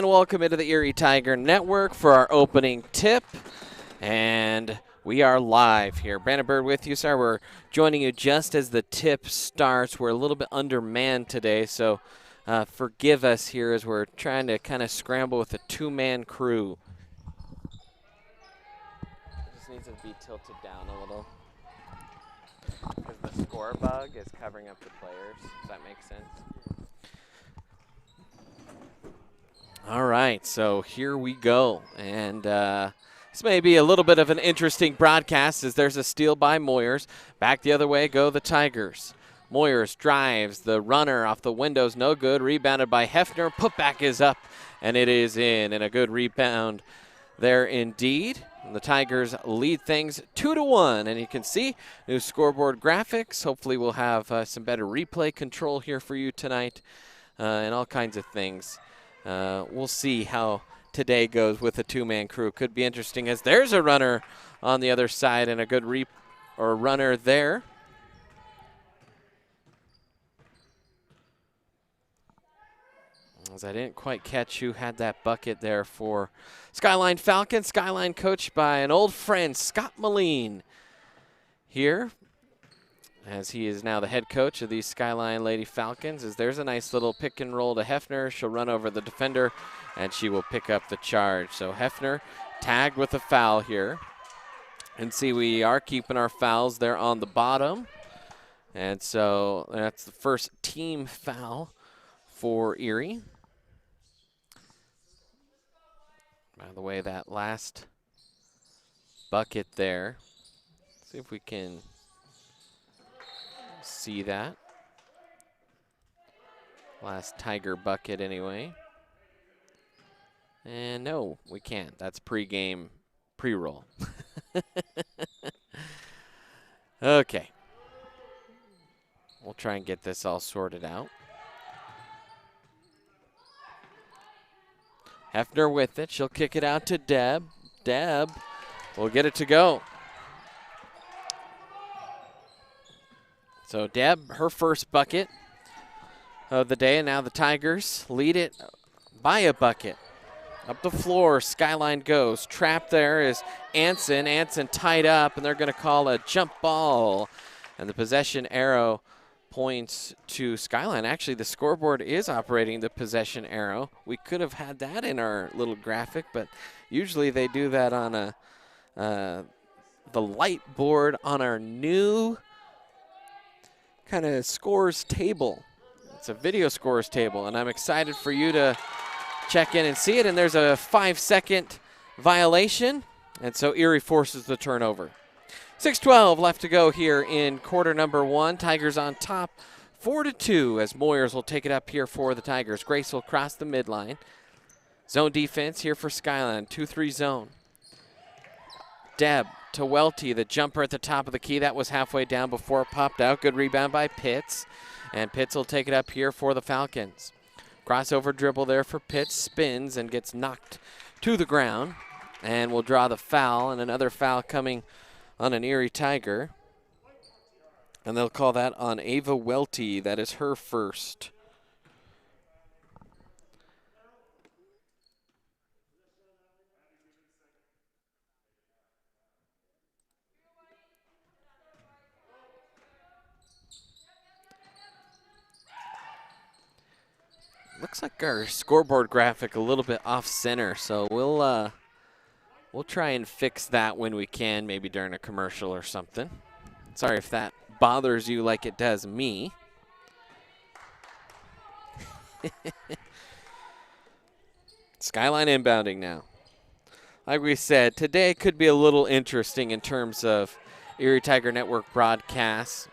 and welcome into the Erie Tiger Network for our opening tip. And we are live here. Brandon Bird with you, sir. We're joining you just as the tip starts. We're a little bit undermanned today, so forgive us here as we're trying to kind of scramble with a two-man crew. It just needs to be tilted down a little because the score bug is covering up the players. Does that make sense? All right, so here we go. And this may be a little bit of an interesting broadcast as there's a steal by Moyers. Back the other way go the Tigers. Moyers drives the runner off the windows, no good. Rebounded by Hefner. Putback is up, and it is in. And a good rebound there indeed. And the Tigers lead things 2-1. And you can see new scoreboard graphics. Hopefully we'll have some better replay control here for you tonight and all kinds of things. We'll see how today goes with a two-man crew. Could be interesting as there's a runner on the other side and a good runner there. As I didn't quite catch who had that bucket there for Skyline Falcons. Skyline coached by an old friend, Scott Moline, here, as he is now the head coach of these Skyline Lady Falcons. As there's a nice little pick and roll to Hefner. She'll run over the defender, and she will pick up the charge. So Hefner tagged with a foul here. And see, we are keeping our fouls there on the bottom. And so that's the first team foul for Erie. By the way, that last bucket there, see if we can see that. Last Tiger bucket anyway. And no, we can't. That's pre-game, pre-roll. Okay. We'll try and get this all sorted out. Hefner with it. She'll kick it out to Deb. Deb will get it to go. So Deb, her first bucket of the day, and now the Tigers lead it by a bucket. Up the floor, Skyline goes. Trapped there is Anson. Anson tied up, and they're going to call a jump ball. And the possession arrow points to Skyline. Actually, the scoreboard is operating the possession arrow. We could have had that in our little graphic, but usually they do that on the light board on our new kind of scores table. It's a video scores table, and I'm excited for you to check in and see it. And there's a 5-second violation, and so Erie forces the turnover. 6:12 left to go here in quarter number one. Tigers on top 4-2 as Moyers will take it up here for the Tigers. Grace will cross the midline. Zone defense here for Skyline, 2-3 zone. Deb to Welty, the jumper at the top of the key. That was halfway down before it popped out. Good rebound by Pitts. And Pitts will take it up here for the Falcons. Crossover dribble there for Pitts. Spins and gets knocked to the ground. And will draw the foul. And another foul coming on an Erie Tiger. And they'll call that on Ava Welty. That is her first. Looks like our scoreboard graphic a little bit off center, so we'll try and fix that when we can, maybe during a commercial or something. Sorry if that bothers you like it does me. Skyline inbounding now. Like we said, today could be a little interesting in terms of Erie Tiger Network broadcasts.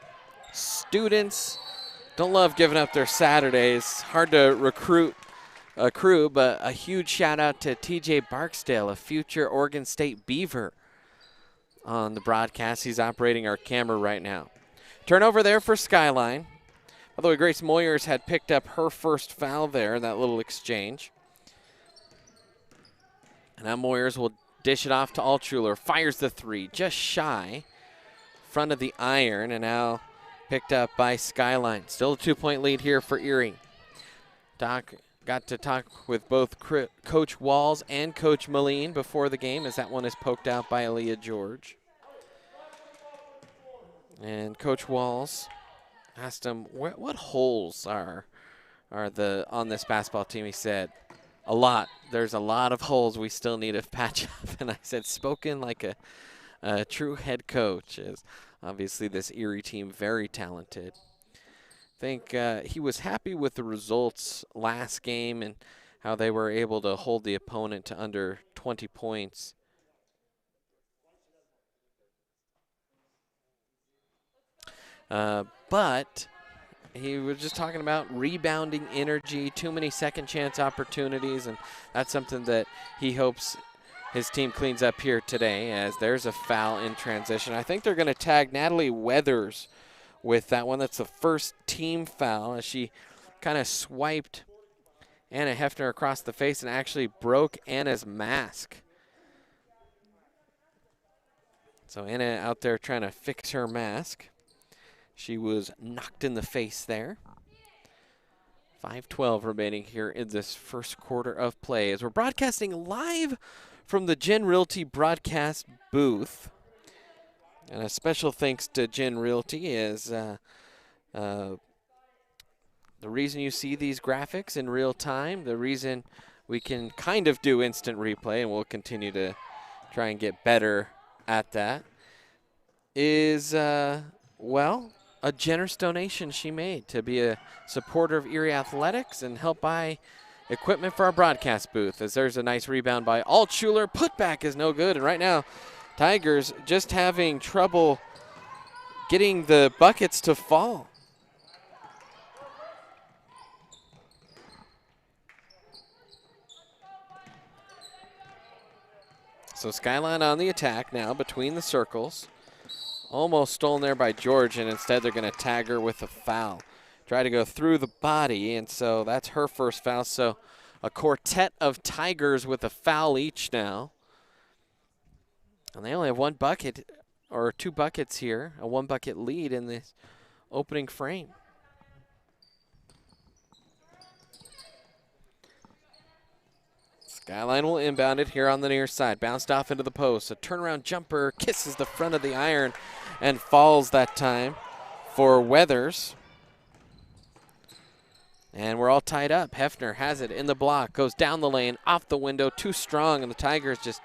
Students don't love giving up their Saturdays. Hard to recruit a crew, but a huge shout out to TJ Barksdale, a future Oregon State Beaver on the broadcast. He's operating our camera right now. Turnover there for Skyline. By the way, Grace Moyers had picked up her first foul there in that little exchange. And now Moyers will dish it off to Altschuler. Fires the three, just shy. Front of the iron, and now picked up by Skyline. Still a 2-point lead here for Erie. got to talk with both Coach Walls and Coach Moline before the game, as that one is poked out by Aaliyah George. And Coach Walls asked him what holes are on this basketball team. He said, a lot. There's a lot of holes we still need to patch up. And I said, spoken like a true head coach. Is obviously this Erie team very talented. I think he was happy with the results last game and how they were able to hold the opponent to under 20 points. But he was just talking about rebounding energy, too many second chance opportunities, and that's something that he hopes his team cleans up here today, as there's a foul in transition. I think they're going to tag Natalie Weathers with that one. That's the first team foul, as she kind of swiped Anna Hefner across the face and actually broke Anna's mask. So Anna out there trying to fix her mask. She was knocked in the face there. 5:12 remaining here in this first quarter of play, as we're broadcasting live from the Gen Realty broadcast booth. And a special thanks to Gen Realty is the reason you see these graphics in real time, the reason we can kind of do instant replay, and we'll continue to try and get better at that, is, well, a generous donation she made to be a supporter of Erie Athletics and help buy equipment for our broadcast booth, as there's a nice rebound by Altschuler. Putback is no good, and right now Tigers just having trouble getting the buckets to fall. So Skyline on the attack now between the circles. Almost stolen there by George, and instead they're going to tag her with a foul. Try to go through the body, and so that's her first foul. So a quartet of Tigers with a foul each now. And they only have one bucket, or two buckets here, a one-bucket lead in this opening frame. Skyline will inbound it here on the near side. Bounced off into the post. A turnaround jumper kisses the front of the iron and falls that time for Weathers. And we're all tied up. Hefner has it in the block. Goes down the lane, off the window, too strong. And the Tigers just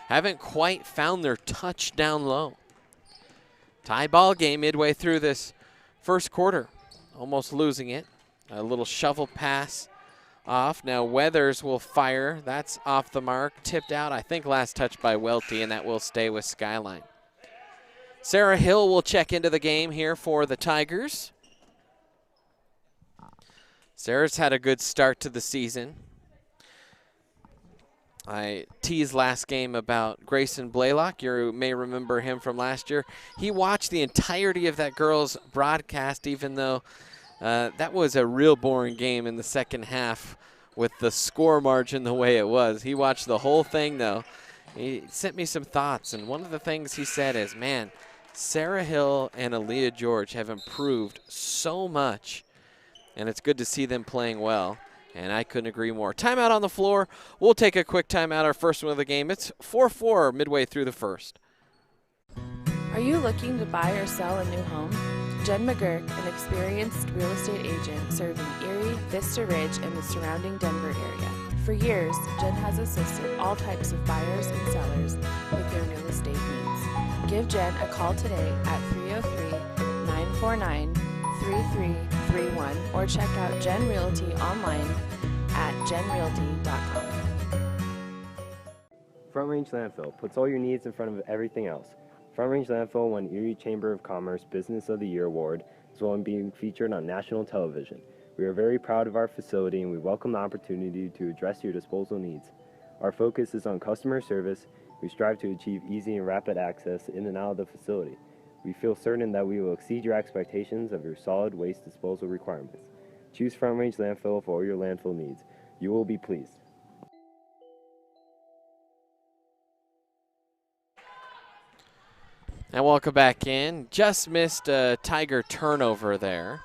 haven't quite found their touch down low. Tie ball game midway through this first quarter. Almost losing it. A little shovel pass off. Now Weathers will fire. That's off the mark. Tipped out, I think, last touch by Welty, and that will stay with Skyline. Sarah Hill will check into the game here for the Tigers. Sarah's had a good start to the season. I teased last game about Grayson Blaylock. You may remember him from last year. He watched the entirety of that girls' broadcast, even though that was a real boring game in the second half with the score margin the way it was. He watched the whole thing, though. He sent me some thoughts, and one of the things he said is, man, Sarah Hill and Aaliyah George have improved so much, and it's good to see them playing well, and I couldn't agree more. Timeout on the floor. We'll take a quick timeout, our first one of the game. It's 4-4 midway through the first. Are you looking to buy or sell a new home? Jen McGurk, an experienced real estate agent serving Erie, Vista Ridge, and the surrounding Denver area. For years, Jen has assisted all types of buyers and sellers with their real estate needs. Give Jen a call today at 303-949-3331 or check out Jen Realty online at jenrealty.com. Front Range Landfill puts all your needs in front of everything else. Front Range Landfill won Erie Chamber of Commerce Business of the Year Award, as well as being featured on national television. We are very proud of our facility, and we welcome the opportunity to address your disposal needs. Our focus is on customer service. We strive to achieve easy and rapid access in and out of the facility. We feel certain that we will exceed your expectations of your solid waste disposal requirements. Choose Front Range Landfill for all your landfill needs. You will be pleased. And welcome back in. Just missed a Tiger turnover there.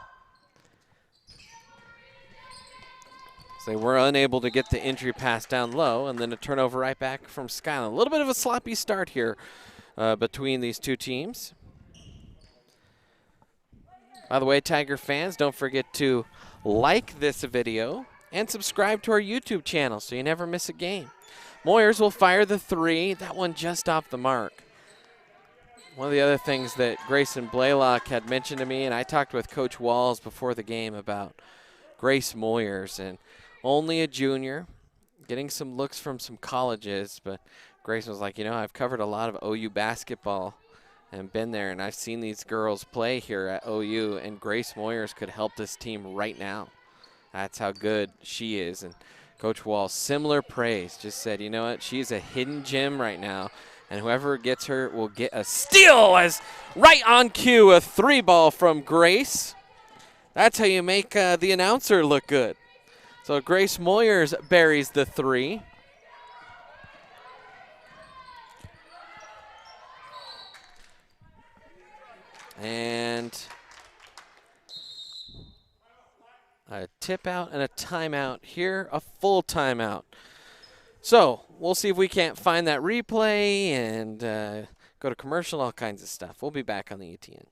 So they were unable to get the entry pass down low, and then a turnover right back from Skyline. A little bit of a sloppy start here between these two teams. By the way, Tiger fans, don't forget to like this video and subscribe to our YouTube channel so you never miss a game. Moyers will fire the three. That one just off the mark. One of the other things that Grayson Blaylock had mentioned to me, and I talked with Coach Walls before the game about Grace Moyers, and only a junior, getting some looks from some colleges, but Grayson was like, you know, I've covered a lot of OU basketball and been there, and I've seen these girls play here at OU, and Grace Moyers could help this team right now. That's how good she is. And Coach Wall, similar praise, just said, you know what, she's a hidden gem right now, and whoever gets her will get a steal. As right on cue, a three ball from Grace. That's how you make the announcer look good. So Grace Moyers buries the three. And a tip out and a timeout here, a full timeout. So we'll see if we can't find that replay and go to commercial, all kinds of stuff. We'll be back on the ETN.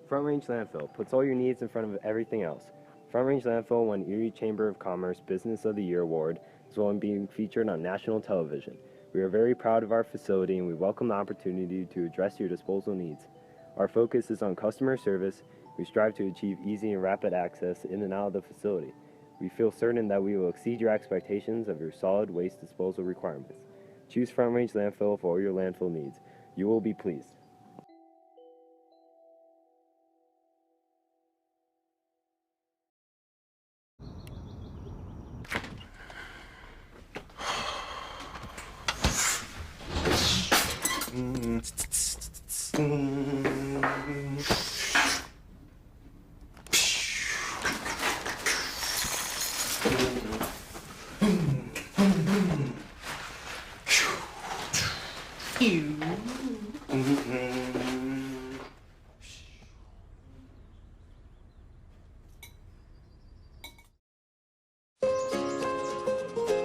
Front Range Landfill puts all your needs in front of everything else. Front Range Landfill won Erie Chamber of Commerce Business of the Year Award, as well as being featured on national television. We are very proud of our facility, and we welcome the opportunity to address your disposal needs. Our focus is on customer service. We strive to achieve easy and rapid access in and out of the facility. We feel certain that we will exceed your expectations of your solid waste disposal requirements. Choose Front Range Landfill for all your landfill needs. You will be pleased.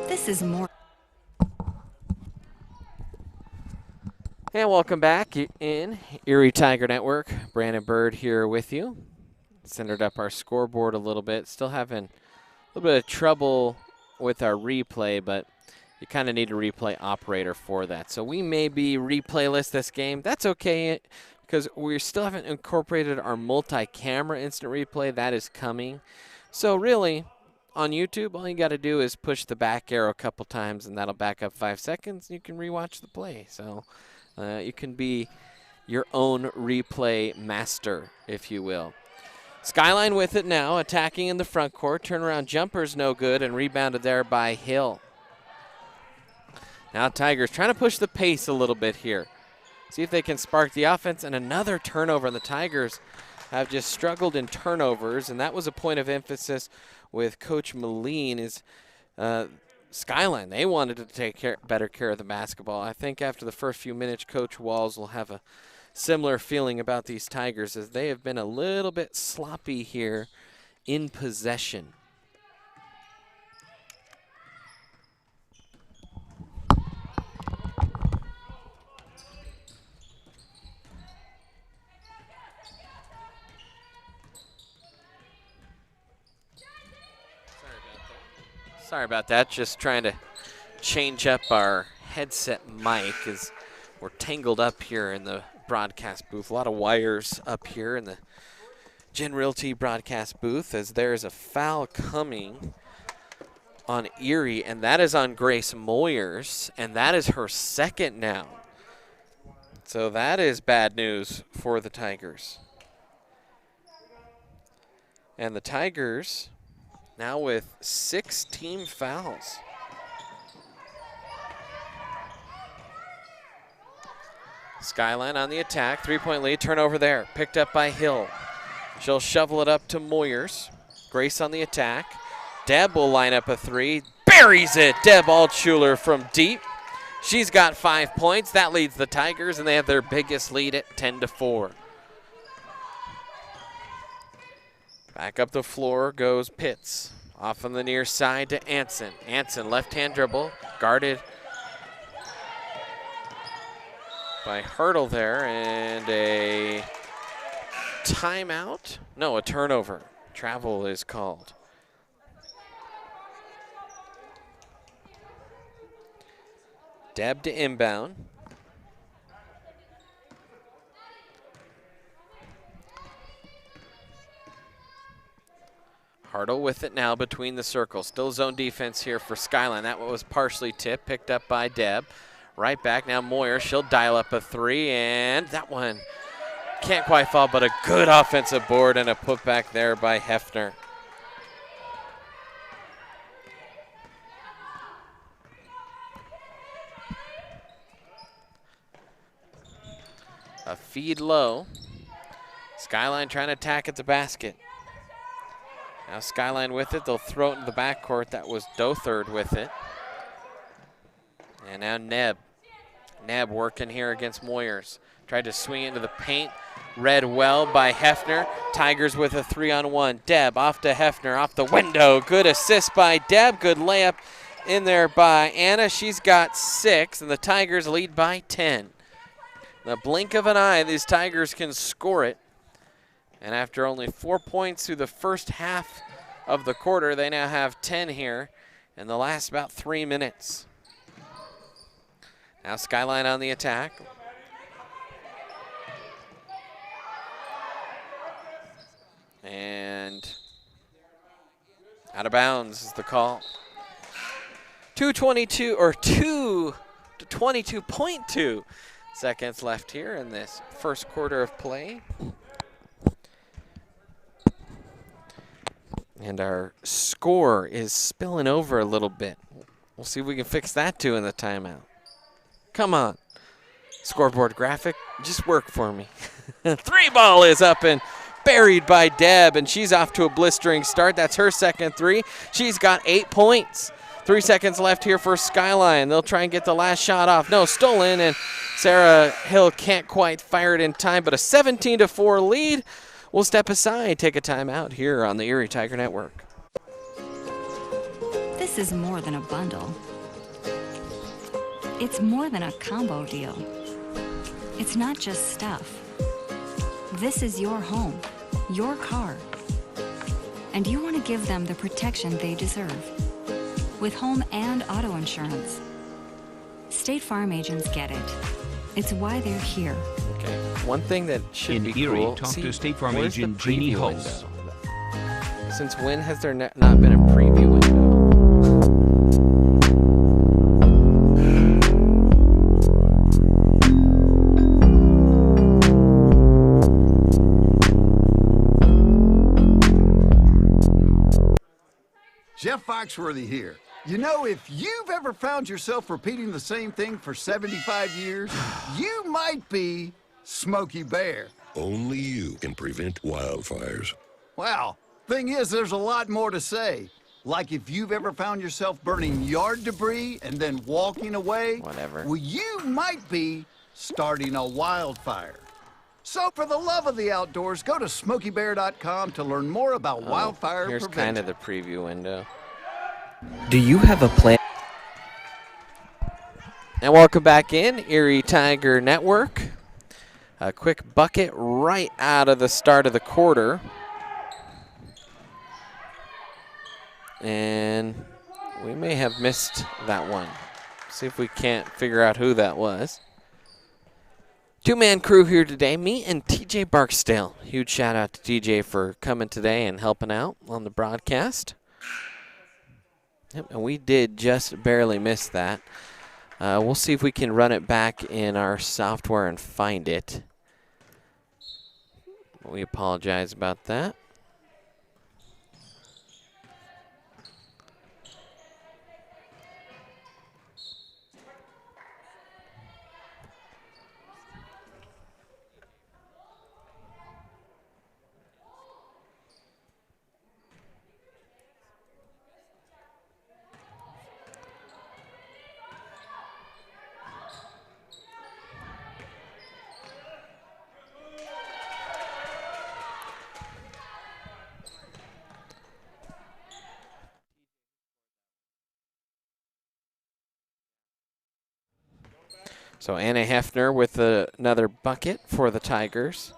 This is more. And welcome back in Erie Tiger Network. Brandon Bird here with you. Centered up our scoreboard a little bit. Still having a little bit of trouble with our replay, but you kind of need a replay operator for that. So we may be replayless this game. That's okay because we still haven't incorporated our multi-camera instant replay. That is coming. So really, on YouTube, all you got to do is push the back arrow a couple times, and that'll back up 5 seconds, and you can rewatch the play. So you can be your own replay master, if you will. Skyline with it now, attacking in the front court. Turnaround jumper's no good, and rebounded there by Hill. Now Tigers trying to push the pace a little bit here. See if they can spark the offense, and another turnover. And the Tigers have just struggled in turnovers, and that was a point of emphasis with Coach Moline is Skyline. They wanted to take better care of the basketball. I think after the first few minutes, Coach Walls will have a similar feeling about these Tigers as they have been a little bit sloppy here in possession. Sorry about that. Just trying to change up our headset mic as we're tangled up here in the broadcast booth. A lot of wires up here in the Gen Realty broadcast booth as there's a foul coming on Erie, and that is on Grace Moyers, and that is her second now. So that is bad news for the Tigers. And the Tigers now with 6 team fouls. Skyline on the attack, 3-point lead, turnover there, picked up by Hill. She'll shovel it up to Moyers. Grace on the attack. Deb will line up a 3, buries it. Deb Altschuler from deep. She's got 5 points. That leads the Tigers, and they have their biggest lead at 10-4. Back up the floor goes Pitts. Off on the near side to Anson. Anson, left-hand dribble, guarded by Hurdle there, and a timeout? No, a turnover. Travel is called. Deb to inbound. Hurdle with it now between the circles. Still zone defense here for Skyline. That one was partially tipped, picked up by Deb. Right back now, Moyer. She'll dial up a three, and that one can't quite fall, but a good offensive board and a putback there by Hefner. A feed low. Skyline trying to attack at the basket. Now Skyline with it. They'll throw it in the backcourt. That was Dothard with it. And now Neb. Neb working here against Moyers. Tried to swing into the paint. Read well by Hefner. Tigers with a 3-on-1. Deb off to Hefner, off the window. Good assist by Deb. Good layup in there by Anna. She's got 6, and the Tigers lead by 10. In the blink of an eye, these Tigers can score it. And after only 4 points through the first half of the quarter, they now have 10 here in the last about 3 minutes. Now Skyline on the attack. And out of bounds is the call. 2:22 or 2 to 22.2 seconds left here in this first quarter of play. And our score is spilling over a little bit. We'll see if we can fix that too in the timeout. Come on. Scoreboard graphic, just work for me. 3 ball is up and buried by Deb, and she's off to a blistering start. That's her second 3. She's got 8 points. 3 seconds left here for Skyline. They'll try and get the last shot off. No, stolen, and Sarah Hill can't quite fire it in time, but a 17-4 lead. We'll step aside, take a timeout here on the Erie Tiger Network. This is more than a bundle. It's more than a combo deal. It's not just stuff. This is your home, your car. And you want to give them the protection they deserve. With home and auto insurance. State Farm agents get it. It's why they're here. Okay. One thing that should in be Erie, cool. talk to State Farm agent Jeannie Hulse. Since when has there not been a preview window? Jeff Foxworthy here. You know, if you've ever found yourself repeating the same thing for 75 years, you might be Smokey Bear. Only you can prevent wildfires. Well, thing is, there's a lot more to say. Like if you've ever found yourself burning yard debris and then walking away. Whatever. Well, you might be starting a wildfire. So for the love of the outdoors, go to SmokeyBear.com to learn more about wildfire Here's prevention. kind of the preview window. Do you have a plan? And welcome back in, Erie Tiger Network. A quick bucket right out of the start of the quarter. And we may have missed that one. See if we can't figure out who that was. 2-man crew here today, me and TJ Barksdale. Huge shout out to TJ for coming today and helping out on the broadcast. Yep, and we did just barely miss that. We'll see if we can run it back in our software and find it. We apologize about that. So Anna Hefner with another bucket for the Tigers.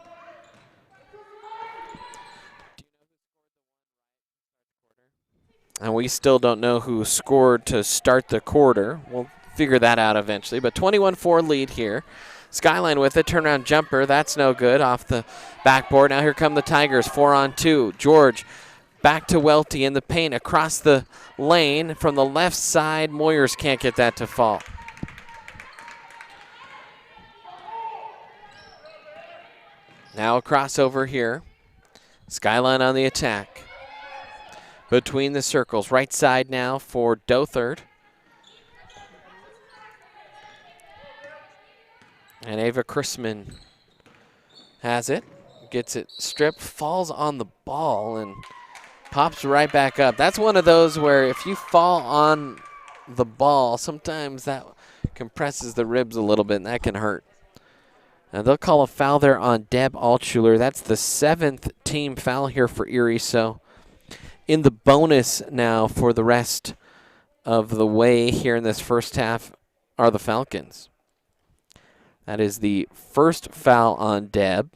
And we still don't know who scored to start the quarter. We'll figure that out eventually. But 21-4 lead here. Skyline with a turnaround jumper. That's no good off the backboard. Now here come the Tigers, 4-on-2. George back to Welty in the paint across the lane from the left side. Moyers can't get that to fall. Now a crossover here. Skyline on the attack. Between the circles. Right side now for Dothard. And Ava Chrisman has it. Gets it stripped. Falls on the ball and pops right back up. That's one of those where if you fall on the ball, sometimes that compresses the ribs a little bit and that can hurt. Now they'll call a foul there on Deb Altschuler. That's the 7th team foul here for Erie. So in the bonus now for the rest of the way here in this first half are the Falcons. That is the first foul on Deb.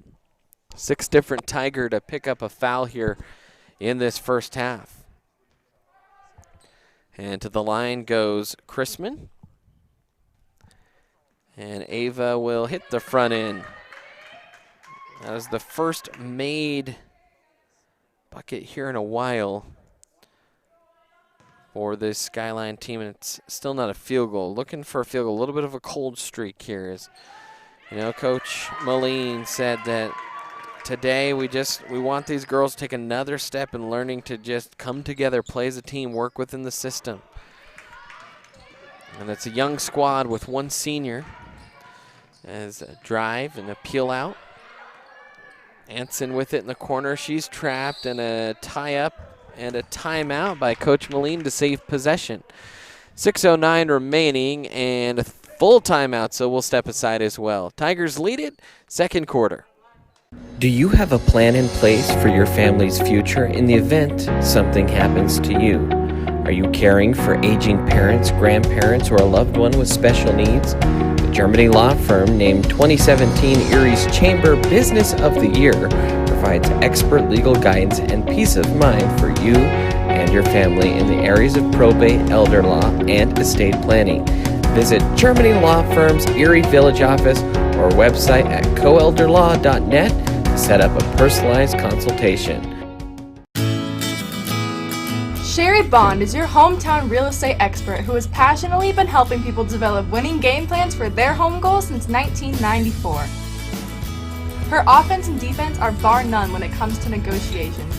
6 different Tiger to pick up a foul here in this first half. And to the line goes Chrisman. And Ava will hit the front end. That was the first made bucket here in a while for this Skyline team, and it's still not a field goal. Looking for a field goal, a little bit of a cold streak here. As you know, Coach Moline said that today we want these girls to take another step in learning to just come together, play as a team, work within the system. And it's a young squad with one senior. As a drive and a peel out. Anson with it in the corner. She's trapped, and a tie-up and a timeout by Coach Moline to save possession. 6:09 remaining and a full timeout, so we'll step aside as well. Tigers lead it, second quarter. Do you have a plan in place for your family's future in the event something happens to you? Are you caring for aging parents, grandparents, or a loved one with special needs? The Germany law firm named 2017 Erie's Chamber Business of the Year provides expert legal guidance and peace of mind for you and your family in the areas of probate, elder law, and estate planning. Visit Germany Law Firm's Erie Village office or website at coelderlaw.net to set up a personalized consultation. Sherry Bond is your hometown real estate expert who has passionately been helping people develop winning game plans for their home goals since 1994. Her offense and defense are bar none when it comes to negotiations.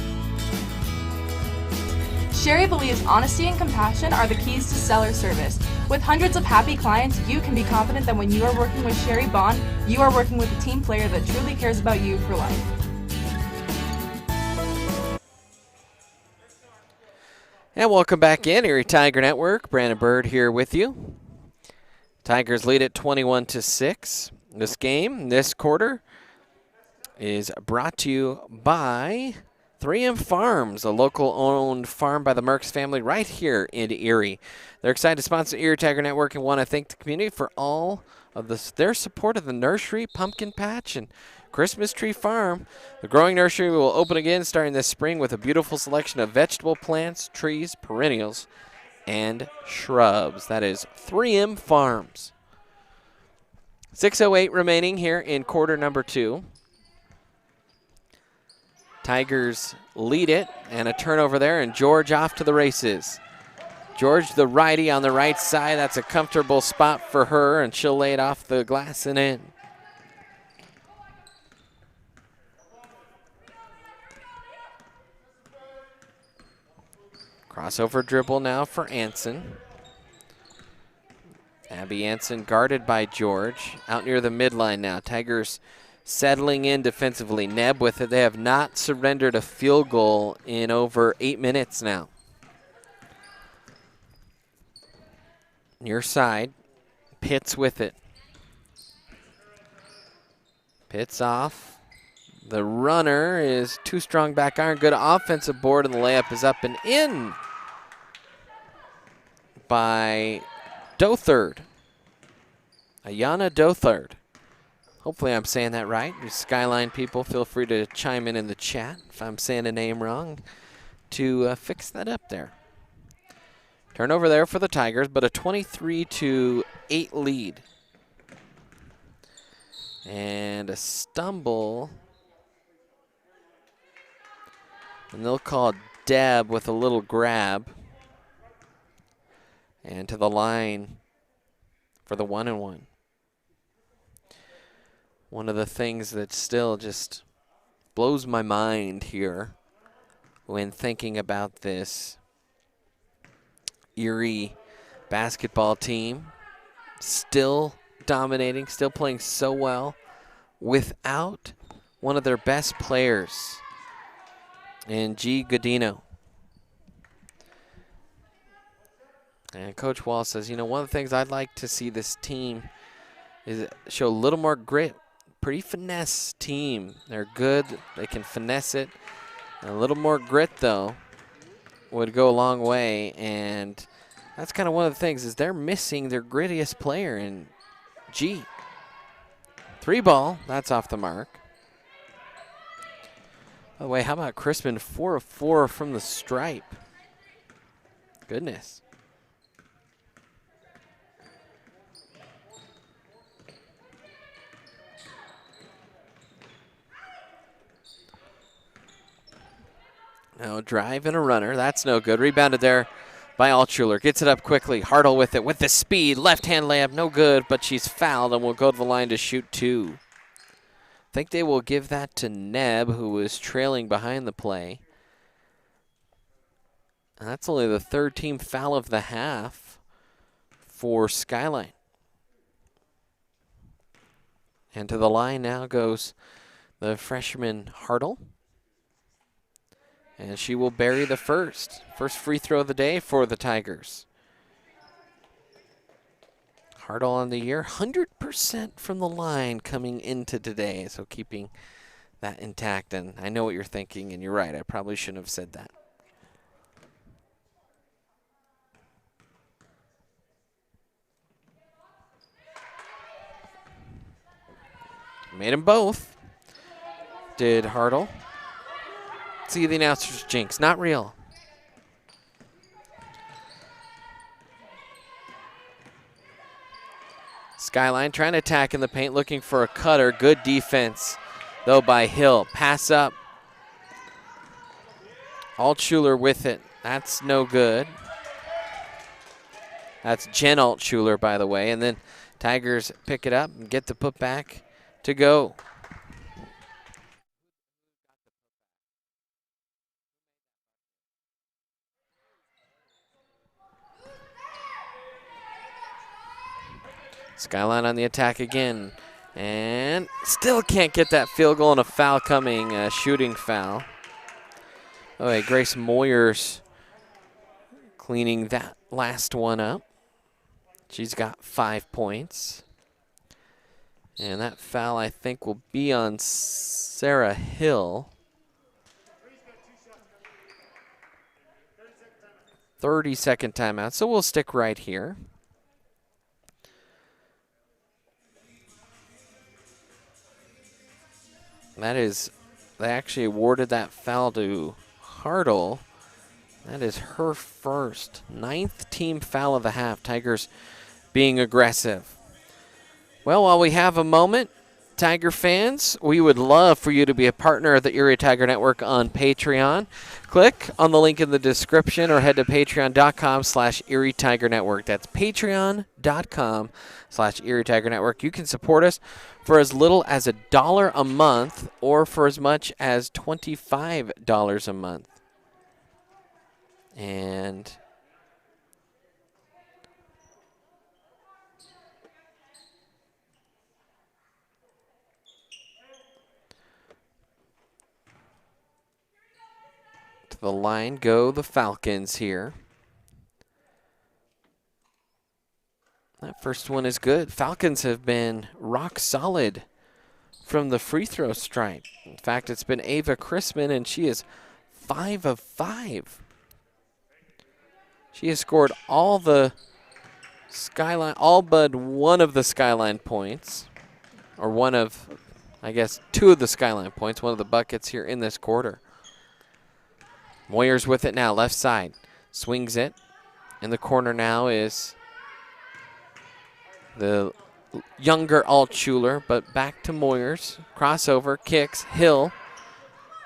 Sherry believes honesty and compassion are the keys to seller service. With hundreds of happy clients, you can be confident that when you are working with Sherry Bond, you are working with a team player that truly cares about you for life. And welcome back in, Erie Tiger Network. Brandon Bird here with you. Tigers lead at 21-6. This game, this quarter, is brought to you by 3M Farms, a local-owned farm by the Merckx family right here in Erie. They're excited to sponsor Erie Tiger Network and want to thank the community for all of their support of the nursery, pumpkin patch, and Christmas Tree Farm. The growing nursery will open again starting this spring with a beautiful selection of vegetable plants, trees, perennials, and shrubs. That is 3M Farms. 6:08 remaining here in quarter number 2. Tigers lead it, and a turnover there, and George off to the races. George, the righty on the right side. That's a comfortable spot for her, and she'll lay it off the glass and in. Crossover dribble now for Anson. Abby Anson guarded by George. Out near the midline now. Tigers settling in defensively. Neb with it. They have not surrendered a field goal in over 8 minutes now. Near side. Pitts with it. Pitts off. The runner is too strong back iron. Good offensive board, and the layup is up and in by Dothard. Ayana Dothard. Hopefully I'm saying that right. You Skyline people, feel free to chime in the chat if I'm saying a name wrong to fix that up there. Turnover there for the Tigers, but a 23-8 lead. And a stumble. And they'll call Deb with a little grab. And to the line for the 1-1. One of the things that still just blows my mind here when thinking about this Erie basketball team, still dominating, still playing so well without one of their best players in G. Godino. And Coach Wall says, you know, one of the things I'd like to see this team is show a little more grit. Pretty finesse team. They're good. They can finesse it. A little more grit, though, would go a long way. And that's kind of one of the things is they're missing their grittiest player in G. 3 ball. That's off the mark. By the way, how about Crispin? 4 of 4 from the stripe. Goodness. No, drive and a runner. That's no good. Rebounded there by Altschuler. Gets it up quickly. Hartle with it with the speed. Left-hand layup, no good, but she's fouled and will go to the line to shoot 2. I think they will give that to Neb, who was trailing behind the play. And that's only the 3rd team foul of the half for Skyline. And to the line now goes the freshman Hartle. And she will bury the first free throw of the day for the Tigers. Hartle on the year, 100% from the line coming into today. So keeping that intact. And I know what you're thinking, and you're right. I probably shouldn't have said that. Made them both. Did Hartle. See the announcer's jinx. Not real. Skyline trying to attack in the paint, looking for a cutter. Good defense, though, by Hill. Pass up. Altschuler with it. That's no good. That's Jen Altschuler, by the way. And then Tigers pick it up and get the putback to go. Skyline on the attack again. And still can't get that field goal, and a foul coming, a shooting foul. Oh, hey, Grace Moyers cleaning that last one up. She's got 5 points. And that foul, I think, will be on Sarah Hill. 30-second timeout, so we'll stick right here. They actually awarded that foul to Hartle. That is her first 9th team foul of the half. Tigers being aggressive. Well, while we have a moment, Tiger fans, we would love for you to be a partner of the Erie Tiger Network on Patreon. Click on the link in the description or head to patreon.com/Erie Tiger Network. That's patreon.com/Erie Tiger Network. You can support us for as little as $1 a month or for as much as $25 a month. And to the line go the Falcons here. That first one is good. Falcons have been rock solid from the free throw stripe. In fact, it's been Ava Crispin, and she is 5 of 5. She has scored all the Skyline, all but one of the Skyline points, or one of, I guess, two of the Skyline points, one of the buckets here in this quarter. Moyers with it now, left side. Swings it. In the corner now is the younger Altschuler, but back to Moyers. Crossover, kicks, Hill.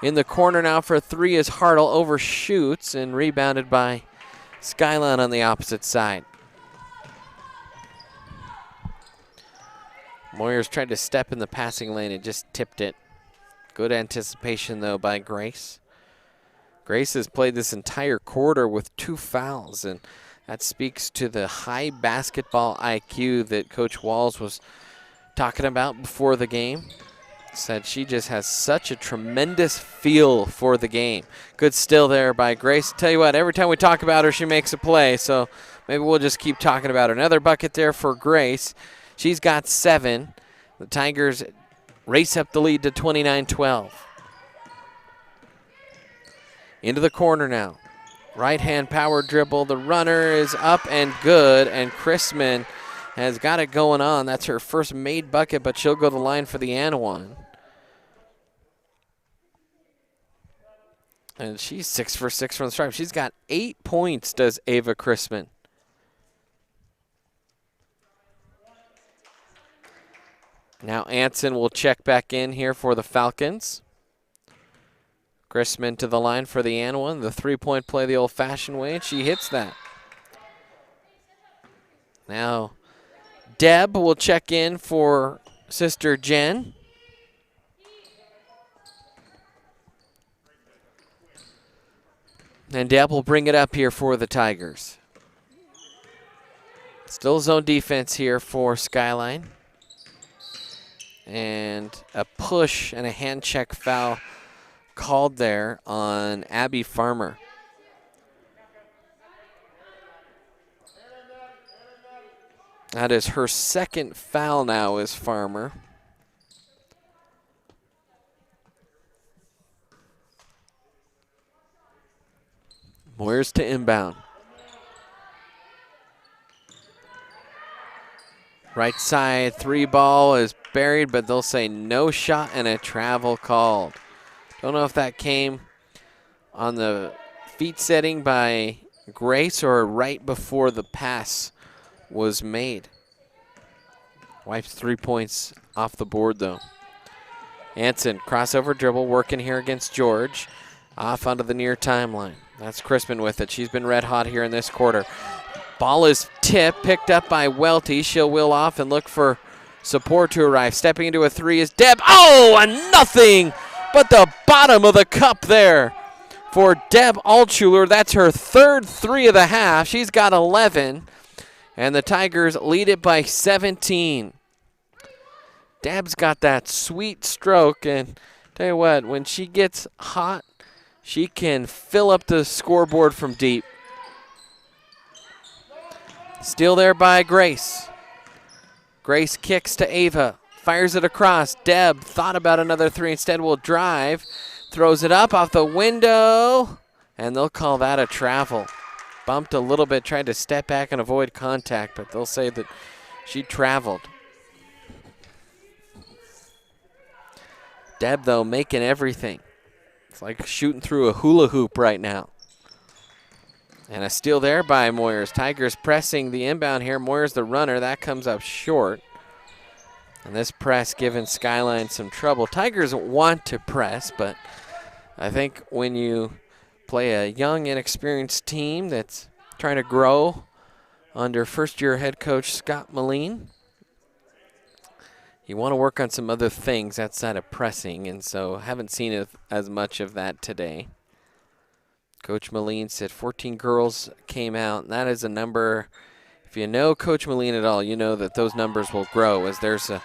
In the corner now for three is Hartle, overshoots and rebounded by Skyline on the opposite side. Moyers tried to step in the passing lane and just tipped it. Good anticipation though by Grace. Grace has played this entire quarter with 2 fouls, and that speaks to the high basketball IQ that Coach Walls was talking about before the game. Said she just has such a tremendous feel for the game. Good steal there by Grace. Tell you what, every time we talk about her, she makes a play, so maybe we'll just keep talking about her. Another bucket there for Grace. She's got 7. The Tigers race up the lead to 29-12. Into the corner now. Right-hand power dribble. The runner is up and good, and Chrisman has got it going on. That's her first made bucket, but she'll go to the line for the and one. And she's 6 for 6 from the stripe. She's got 8 points, does Ava Chrisman. Now Anson will check back in here for the Falcons. Chrisman to the line for the and one. The three-point play the old-fashioned way, and she hits that. Now Deb will check in for sister Jen. And Deb will bring it up here for the Tigers. Still zone defense here for Skyline. And a push and a hand check foul called there on Abby Farmer. That is her second foul now is Farmer. Moyers to inbound. Right side 3 ball is buried, but they'll say no shot and a travel called. Don't know if that came on the feet setting by Grace or right before the pass was made. Wipes 3 points off the board though. Anson, crossover dribble, working here against George. Off onto the near timeline. That's Crispin with it. She's been red hot here in this quarter. Ball is tipped, picked up by Welty. She'll wheel off and look for support to arrive. Stepping into a 3 is Deb. Oh, and nothing but the bottom of the cup there for Deb Altschuler. That's her third 3 of the half. She's got 11, and the Tigers lead it by 17. Deb's got that sweet stroke, and tell you what, when she gets hot, she can fill up the scoreboard from deep. Steal there by Grace. Grace kicks to Ava. Fires it across. Deb thought about another 3. Instead will drive. Throws it up off the window. And they'll call that a travel. Bumped a little bit. Tried to step back and avoid contact. But they'll say that she traveled. Deb, though, making everything. It's like shooting through a hula hoop right now. And a steal there by Moyers. Tigers pressing the inbound here. Moyers the runner. That comes up short. And this press giving Skyline some trouble. Tigers want to press, but I think when you play a young, inexperienced team that's trying to grow under first-year head coach Scott Moline, you want to work on some other things outside of pressing, and so haven't seen as much of that today. Coach Moline said 14 girls came out, and that is a number. If you know Coach Moline at all, you know that those numbers will grow, as there's a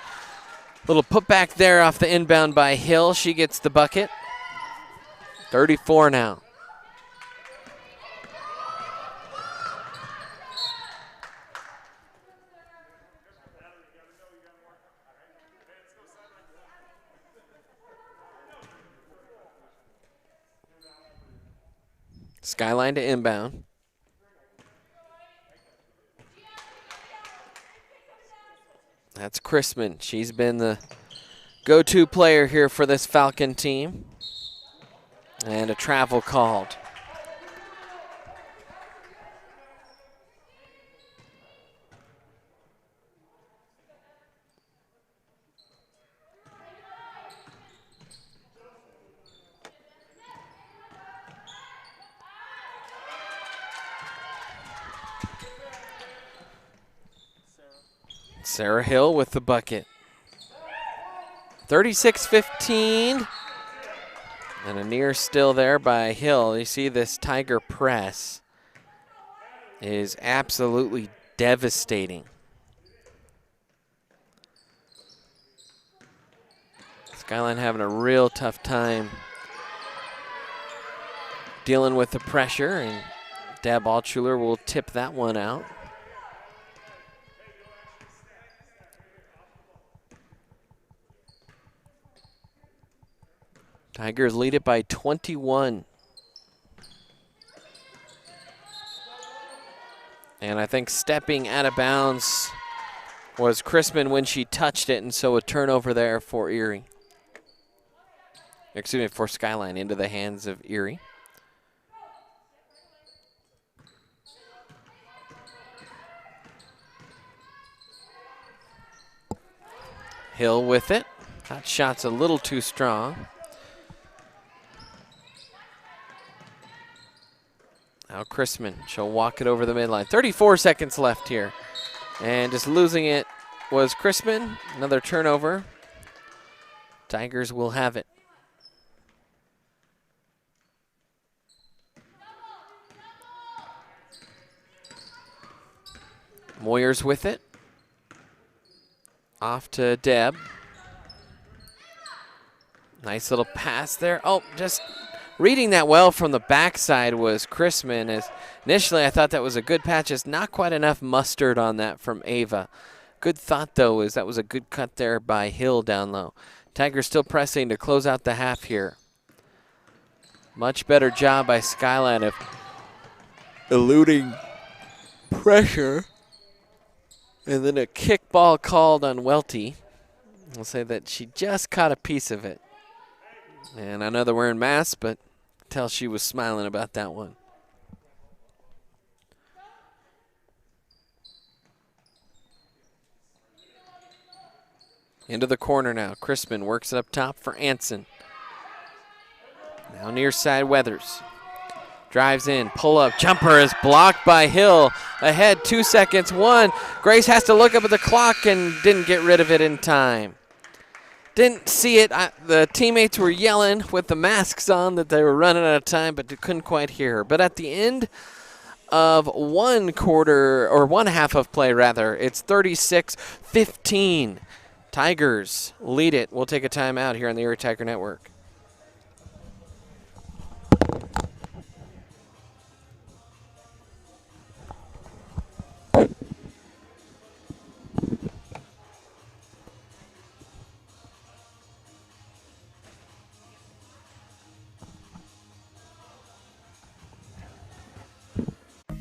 little putback there off the inbound by Hill. She gets the bucket. 34 now. Skyline to inbound. That's Chrisman. She's been the go-to player here for this Falcon team. And a travel called. Sarah Hill with the bucket. 36-15. And a near still there by Hill. You see this Tiger press is absolutely devastating. Skyline having a real tough time dealing with the pressure, and Deb Altschuler will tip that one out. Tigers lead it by 21. And I think stepping out of bounds was Chrisman when she touched it, and so a turnover there for Erie. Excuse me, for Skyline, into the hands of Erie. Hill with it. That shot's a little too strong. Now Chrisman, she'll walk it over the midline. 34 seconds left here. And just losing it was Chrisman. Another turnover. Tigers will have it. Moyers with it. Off to Deb. Nice little pass there. Oh, just reading that well from the backside was Chrisman. As initially I thought that was a good patch. Just not quite enough mustard on that from Ava. Good thought though is that was a good cut there by Hill down low. Tigers still pressing to close out the half here. Much better job by Skyline of eluding pressure. And then a kick ball called on Welty. I'll say that she just caught a piece of it. And I know they're wearing masks, but tell she was smiling about that one. Into the corner now. Chrisman works it up top for Anson. Now near side Weathers. Drives in, pull up, jumper is blocked by Hill. Ahead, 2 seconds, one. Grace has to look up at the clock and didn't get rid of it in time. Didn't see it. The teammates were yelling with the masks on that they were running out of time, but couldn't quite hear her. But at the end of one quarter, or one half of play rather, it's 36-15. Tigers lead it. We'll take a timeout here on the Erie Tiger Network.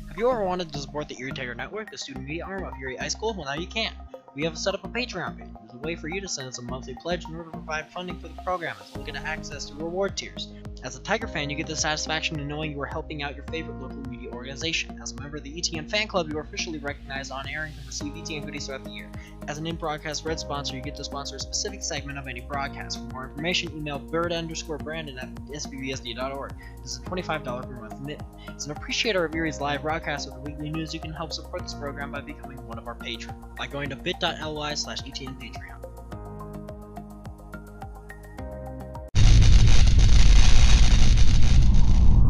Have you ever wanted to support the Erie Tiger Network, the student media arm of Erie High School? Well, now you can. We have set up a Patreon page. It's a way for you to send us a monthly pledge in order to provide funding for the program, as well as get access to reward tiers. As a Tiger fan, you get the satisfaction of knowing you are helping out your favorite local media organization. As a member of the ETN fan club, you are officially recognized on air and can receive ETN goodies throughout the year. As an in-broadcast red sponsor, you get to sponsor a specific segment of any broadcast. For more information, email bird_brandon at sbbsd.org. This is a $25 per month commitment. As an appreciator of Erie's live broadcast with the weekly news, you can help support this program by becoming one of our patrons by going to bit.ly/ETN Patreon.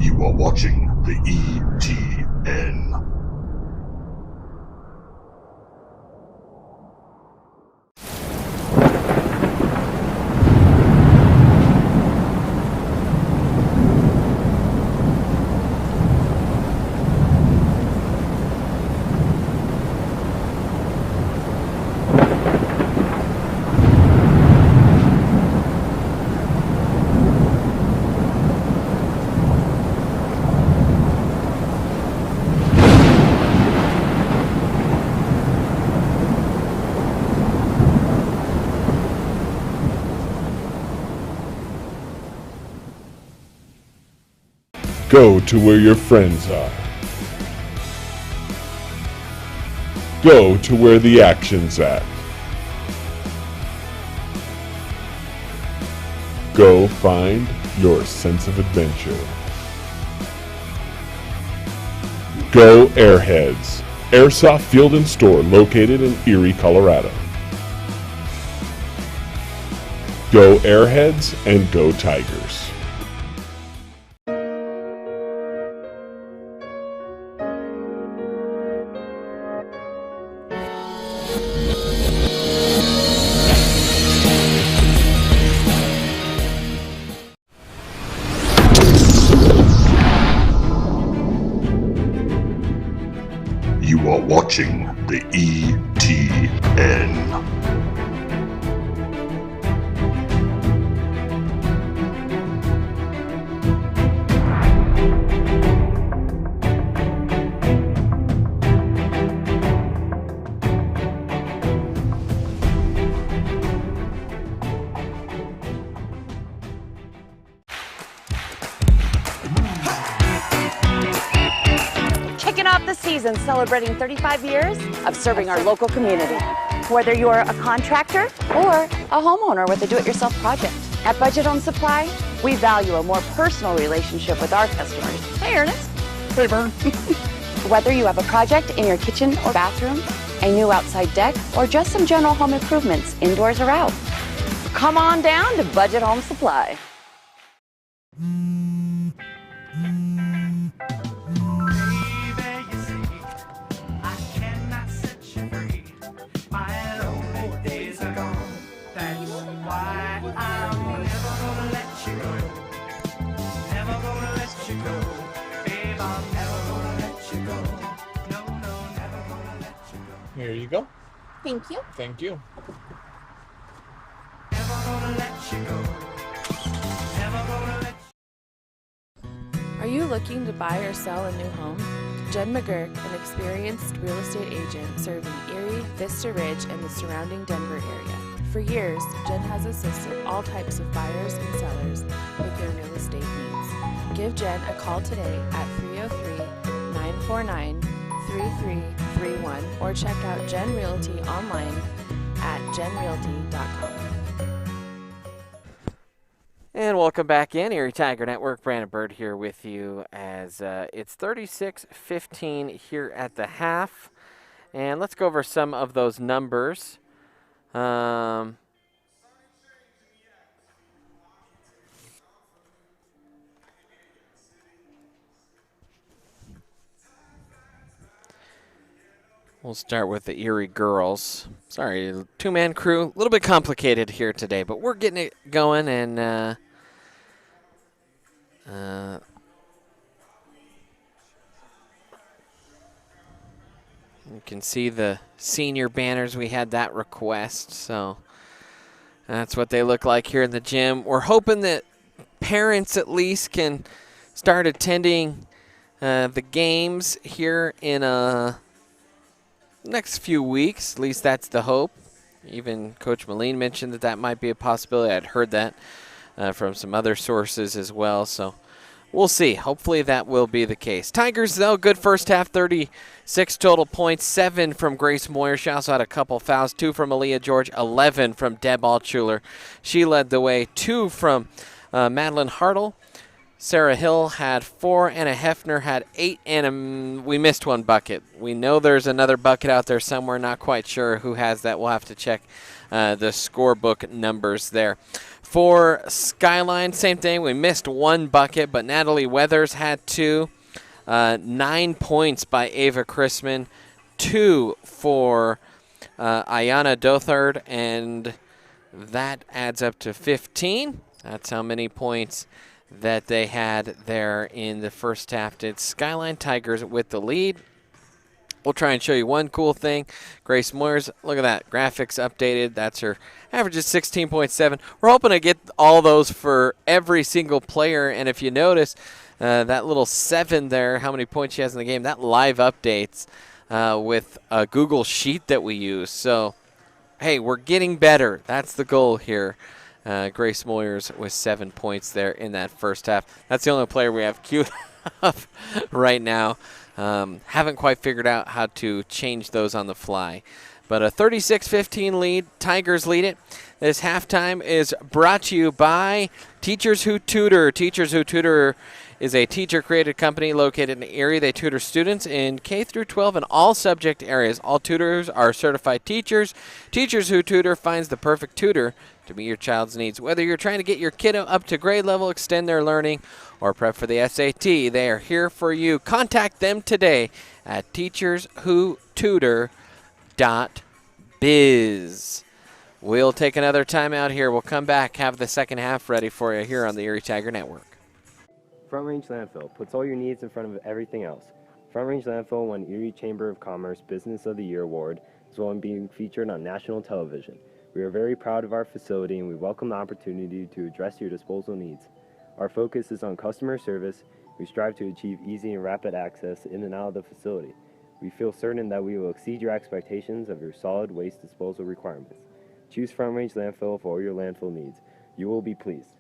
You are watching the ETN. Go to where your friends are. Go to where the action's at. Go find your sense of adventure. Go Airheads, Airsoft Field and Store located in Erie, Colorado. Go Airheads and go Tigers. You are watching the ETN. Kicking off the season celebrating 35 years of serving our local community. Whether you're a contractor or a homeowner with a do-it-yourself project. At Budget Home Supply, we value a more personal relationship with our customers. Hey, Ernest. Hey, Vern. Whether you have a project in your kitchen or bathroom, a new outside deck, or just some general home improvements, indoors or out, come on down to Budget Home Supply. Here you go. Thank you. Thank you. Are you looking to buy or sell a new home? Jen McGurk, an experienced real estate agent serving Erie, Vista Ridge, and the surrounding Denver area. For years, Jen has assisted all types of buyers and sellers with their real estate needs. Give Jen a call today at 303-949-3331 or check out Jen Realty online at jenrealty.com. And welcome back in, Erie Tiger Network. Brandon Bird here with you as it's 36-15 here at the half. And let's go over some of those numbers. We'll start with the Erie girls. Sorry, two-man crew. A little bit complicated here today, but we're getting it going, and you can see the senior banners. We had that request, so that's what they look like here in the gym. We're hoping that parents at least can start attending the games here in next few weeks. At least that's the hope. Even Coach Moline mentioned that that might be a possibility. I'd heard that from some other sources as well, so we'll see. Hopefully that will be the case. Tigers, though, good first half, 36 total points, 7 from Grace Moyer. She also had a couple fouls, 2 from Aaliyah George, 11 from Deb Altschuler. She led the way, 2 from Madeline Hartle. Sarah Hill had 4, Anna Hefner had 8, and we missed 1 bucket. We know there's another bucket out there somewhere, not quite sure who has that. We'll have to check the scorebook numbers there. For Skyline, same thing. We missed 1 bucket, but Natalie Weathers had 2. 9 points by Ava Chrisman, 2 for Ayana Dothard, and that adds up to 15. That's how many points that they had there in the first half. Did Skyline Tigers with the lead. We'll try and show you one cool thing. Grace Moyers, look at that. Graphics updated. That's her average is 16.7. We're hoping to get all those for every single player. And if you notice, that little 7 there, how many points she has in the game, that live updates with a Google Sheet that we use. So, hey, we're getting better. That's the goal here. Grace Moyers with 7 points there in that first half. That's the only player we have queued tough right now. Haven't quite figured out how to change those on the fly. But a 36-15 lead. Tigers lead it. This halftime is brought to you by Teachers Who Tutor. Teachers Who Tutor is a teacher-created company located in Erie. They tutor students in K through 12 in all subject areas. All tutors are certified teachers. Teachers Who Tutor finds the perfect tutor to meet your child's needs. Whether you're trying to get your kiddo up to grade level, extend their learning, or prep for the SAT, they are here for you. Contact them today at teacherswhotutor.biz. We'll take another timeout here. We'll come back, have the second half ready for you here on the Erie Tiger Network. Front Range Landfill puts all your needs in front of everything else. Front Range Landfill won Erie Chamber of Commerce Business of the Year Award, as well as being featured on national television. We are very proud of our facility and we welcome the opportunity to address your disposal needs. Our focus is on customer service. We strive to achieve easy and rapid access in and out of the facility. We feel certain that we will exceed your expectations of your solid waste disposal requirements. Choose Front Range Landfill for all your landfill needs. You will be pleased.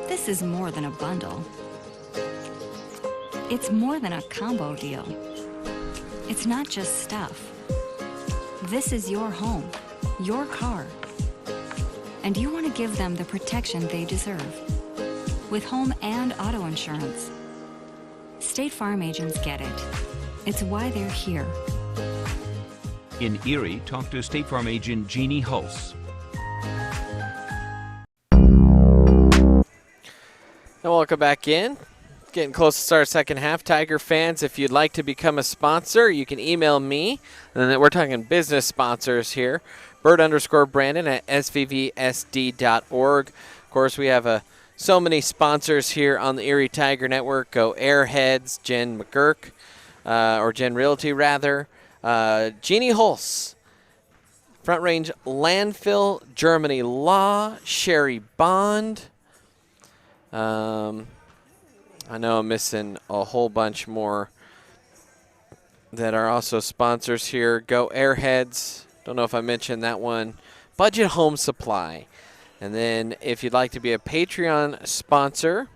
This is more than a bundle. It's more than a combo deal. It's not just stuff. This is your home, your car. And you want to give them the protection they deserve. With home and auto insurance. State Farm agents get it. It's why they're here. In Erie, talk to State Farm agent Jeannie Hulse. And welcome back in. Getting close to start second half. Tiger fans, if you'd like to become a sponsor, you can email me. And then we're talking business sponsors here. Bird_Brandon at svvsd.org. Of course, we have so many sponsors here on the Erie Tiger Network. Go Airheads, Jen McGurk, or Jen Realty rather. Jeannie Hulse, Front Range Landfill, Germany Law, Sherry Bond. I know I'm missing a whole bunch more that are also sponsors here. Go Airheads. Don't know if I mentioned that one. Budget Home Supply. And then if you'd like to be a Patreon sponsor,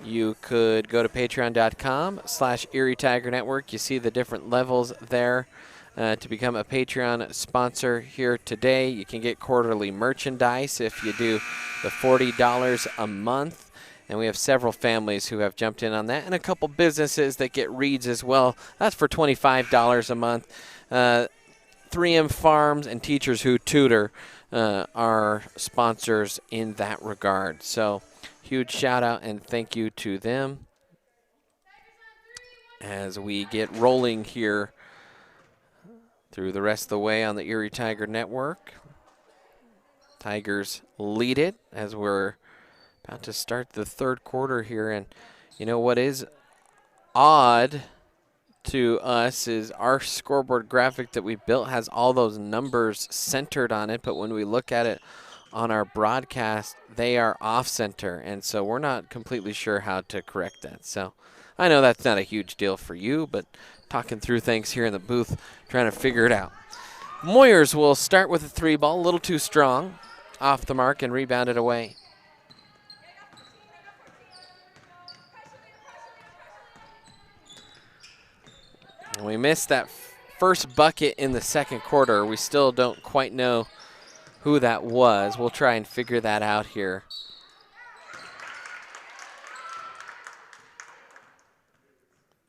you could go to patreon.com/Erie Tiger Network. You see the different levels there to become a Patreon sponsor here today. You can get quarterly merchandise if you do the $40 a month. And we have several families who have jumped in on that, and a couple businesses that get reads as well. That's for $25 a month. 3M Farms and Teachers Who Tutor are sponsors in that regard. So huge shout out and thank you to them as we get rolling here through the rest of the way on the Erie Tiger Network. Tigers lead it as we're about to start the third quarter here. And you know what is odd to us is our scoreboard graphic that we built has all those numbers centered on it, but when we look at it on our broadcast, they are off center, and so we're not completely sure how to correct that. So I know that's not a huge deal for you, but talking through things here in the booth, trying to figure it out. Moyers will start with a 3-ball, a little too strong, off the mark and rebounded away. And we missed that first bucket in the second quarter. We still don't quite know who that was. We'll try and figure that out here.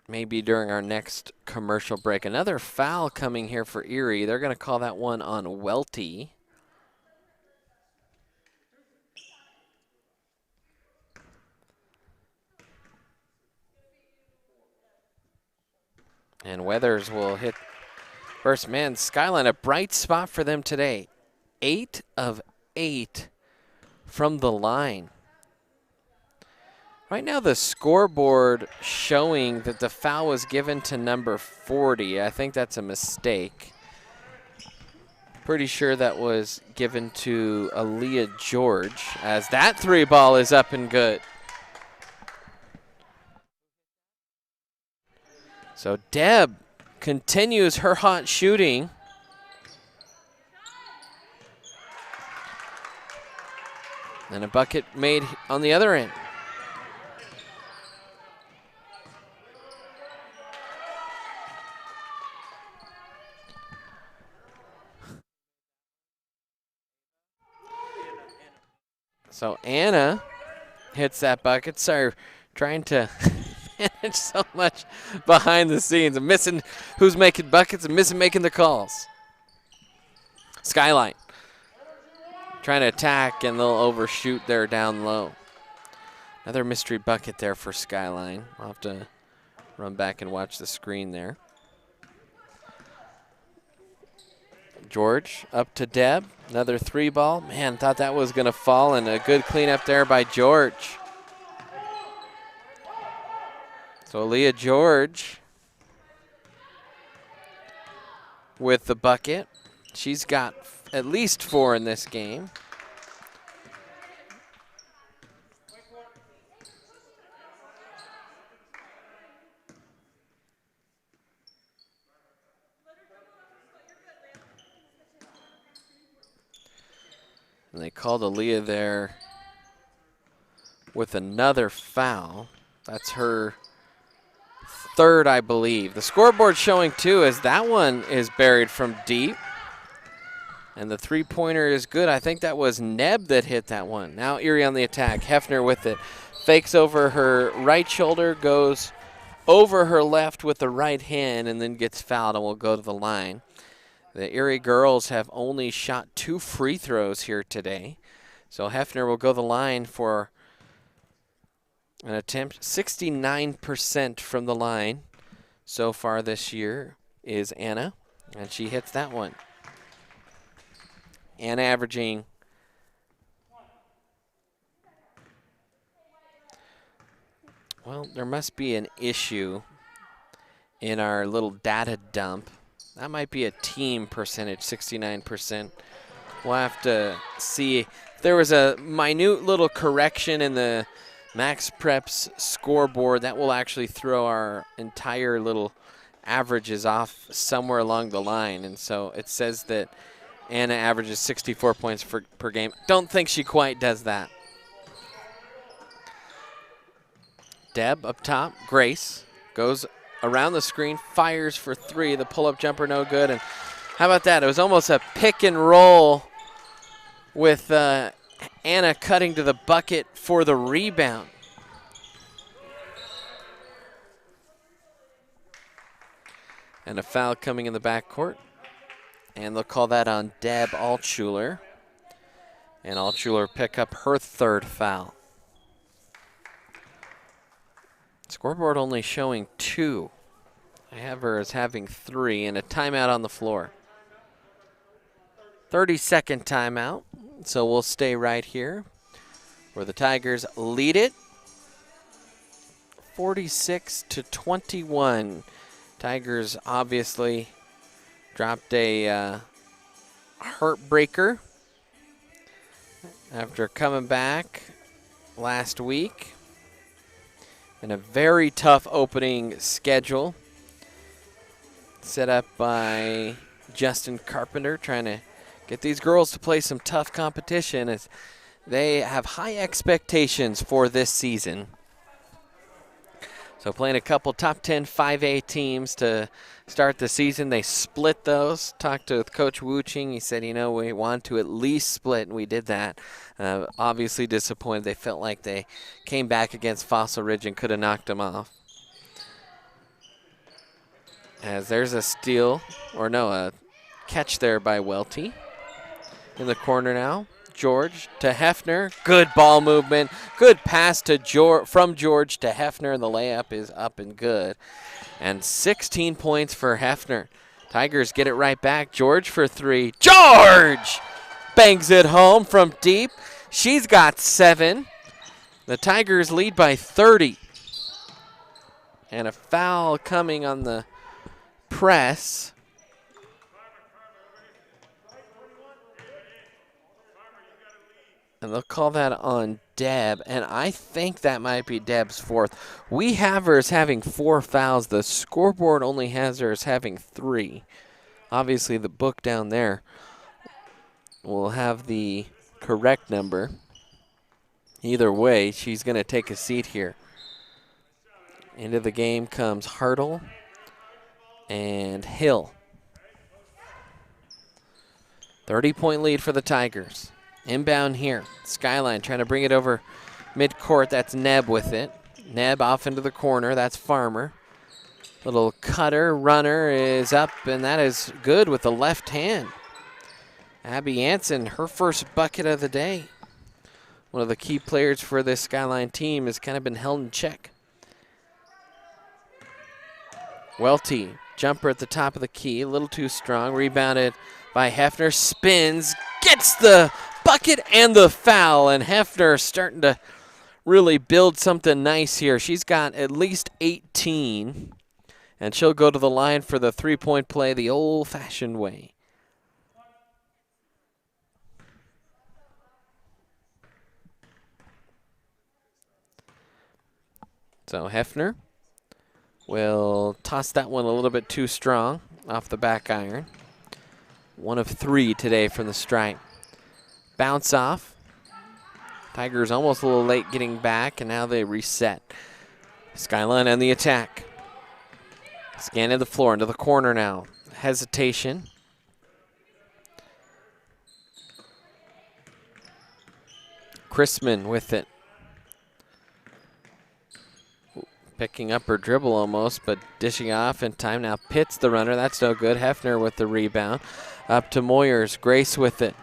Maybe during our next commercial break. Another foul coming here for Erie. They're going to call that one on Welty. And Weathers will hit First man, Skyline, a bright spot for them today. 8 of 8 from the line. Right now the scoreboard showing that the foul was given to number 40. I think that's a mistake. Pretty sure that was given to Aaliyah George, as that 3 ball is up and good. So Deb continues her hot shooting. And a bucket made on the other end. So Anna hits that bucket. Sorry, trying to manage so much behind the scenes. I'm missing who's making buckets and missing making the calls. Skyline trying to attack, and they'll overshoot there down low. Another mystery bucket there for Skyline. I'll have to run back and watch the screen there. George up to Deb. Another 3 ball. Man, thought that was going to fall, and a good cleanup there by George. So Aaliyah George with the bucket. She's got at least 4 in this game. And they called Aaliyah there with another foul. That's her 3rd, I believe. The scoreboard showing 2 as that one is buried from deep. And the 3-pointer is good. I think that was Neb that hit that one. Now Erie on the attack. Hefner with it. Fakes over her right shoulder, goes over her left with the right hand, and then gets fouled and will go to the line. The Erie girls have only shot 2 free throws here today. So Hefner will go to the line for an attempt. 69% from the line so far this year is Anna, and she hits that one. Anna averaging well, there must be an issue in our little data dump. That might be a team percentage, 69%. We'll have to see if there was a minute little correction in the Max Preps scoreboard. That will actually throw our entire little averages off somewhere along the line. And so it says that Anna averages 64 points per game. Don't think she quite does that. Deb up top. Grace goes around the screen, fires for 3. The pull-up jumper no good. And how about that? It was almost a pick and roll with Anna cutting to the bucket for the rebound. And a foul coming in the backcourt. And they'll call that on Deb Altshuler. And Altshuler pick up her 3rd foul. Scoreboard only showing 2. I have her as having 3, and a timeout on the floor. 30-second timeout, so we'll stay right here where the Tigers lead it 46-21. Tigers obviously dropped a heartbreaker after coming back last week in a very tough opening schedule set up by Justin Carpenter, trying to get these girls to play some tough competition as they have high expectations for this season. So playing a couple top 10 5A teams to start the season. They split those. Talked to Coach Wu Ching. He said, we want to at least split, and we did that. Obviously disappointed. They felt like they came back against Fossil Ridge and could have knocked them off. As there's a steal, a catch there by Welty. In the corner now. George to Hefner. Good ball movement. Good pass to from George to Hefner, and the layup is up and good. And 16 points for Hefner. Tigers get it right back. George for three. George bangs it home from deep. She's got 7. The Tigers lead by 30. And a foul coming on the press. And they'll call that on Deb, and I think that might be Deb's 4th. We have her as having 4 fouls. The scoreboard only has her as having 3. Obviously, the book down there will have the correct number. Either way, she's going to take a seat here. Into the game comes Hartle and Hill. 30-point lead for the Tigers. Inbound here. Skyline trying to bring it over midcourt. That's Neb with it. Neb off into the corner. That's Farmer. Little cutter. Runner is up, and that is good with the left hand. Abby Anson, her first bucket of the day. One of the key players for this Skyline team has kind of been held in check. Welty, jumper at the top of the key. A little too strong. Rebounded by Hefner. Spins. Gets the bucket and the foul, and Hefner starting to really build something nice here. She's got at least 18, and she'll go to the line for the three-point play the old-fashioned way. So Hefner will toss that one a little bit too strong off the back iron. 1 of 3 today from the stripe. Bounce off. Tigers almost a little late getting back, and now they reset. Skyline on the attack. Scanning the floor into the corner now. Hesitation. Chrisman with it. Picking up her dribble almost, but dishing off in time. Now Pitts the runner. That's no good. Hefner with the rebound. Up to Moyers. Grace with it.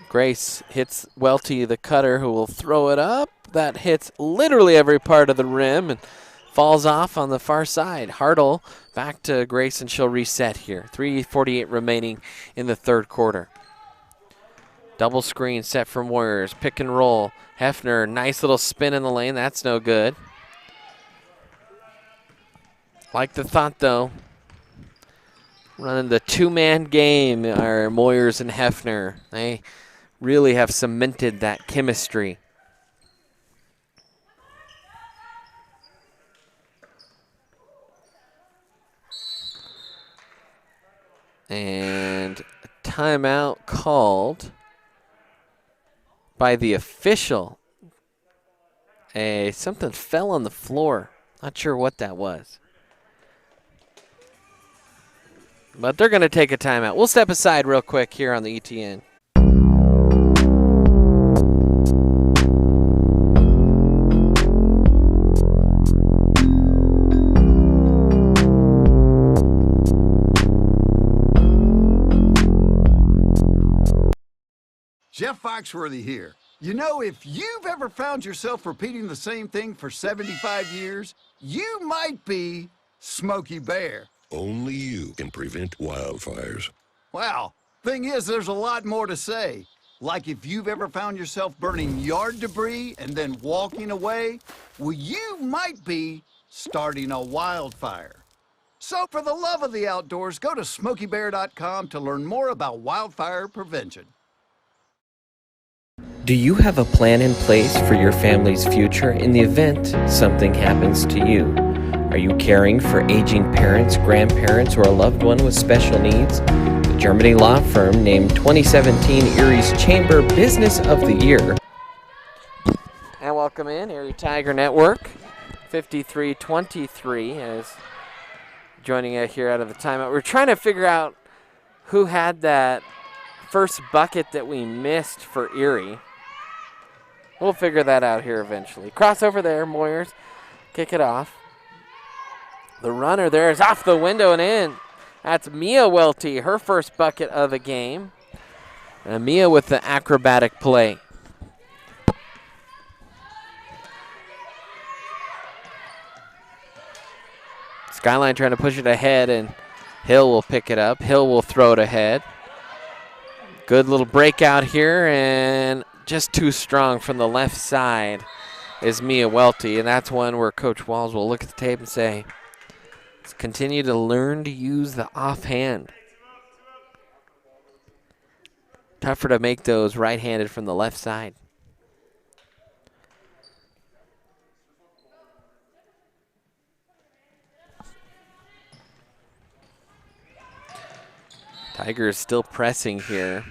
Grace hits Welty, the cutter, who will throw it up. That hits literally every part of the rim and falls off on the far side. Hartle back to Grace, and she'll reset here. 3:48 remaining in the third quarter. Double screen set from Warriors. Pick and roll. Hefner, nice little spin in the lane. That's no good. Like the thought, though. Running the two-man game are Moyers and Hefner. They really have cemented that chemistry. And a timeout called by the official. Something fell on the floor. Not sure what that was. But they're going to take a timeout. We'll step aside real quick here on the ETN. Jeff Foxworthy here. You know, if you've ever found yourself repeating the same thing for 75 years, you might be Smokey Bear. Only you can prevent wildfires. Well, thing is, there's a lot more to say. Like if you've ever found yourself burning yard debris and then walking away, well, you might be starting a wildfire. So for the love of the outdoors, go to SmokeyBear.com to learn more about wildfire prevention. Do you have a plan in place for your family's future in the event something happens to you? Are you caring for aging parents, grandparents, or a loved one with special needs? The Germany law firm named 2017 Erie's Chamber Business of the Year. And welcome in, Erie Tiger Network. 53-23 is joining us here out of the timeout. We're trying to figure out who had that first bucket that we missed for Erie. We'll figure that out here eventually. Crossover there, Moyers. Kick it off. The runner there is off the window and in. That's Mia Welty, her first bucket of the game. And Mia with the acrobatic play. Skyline trying to push it ahead, and Hill will pick it up. Hill will throw it ahead. Good little breakout here, and just too strong from the left side is Mia Welty, and that's one where Coach Walls will look at the tape and say, let's continue to learn to use the offhand. Tougher to make those right-handed from the left side. Tigers still pressing here.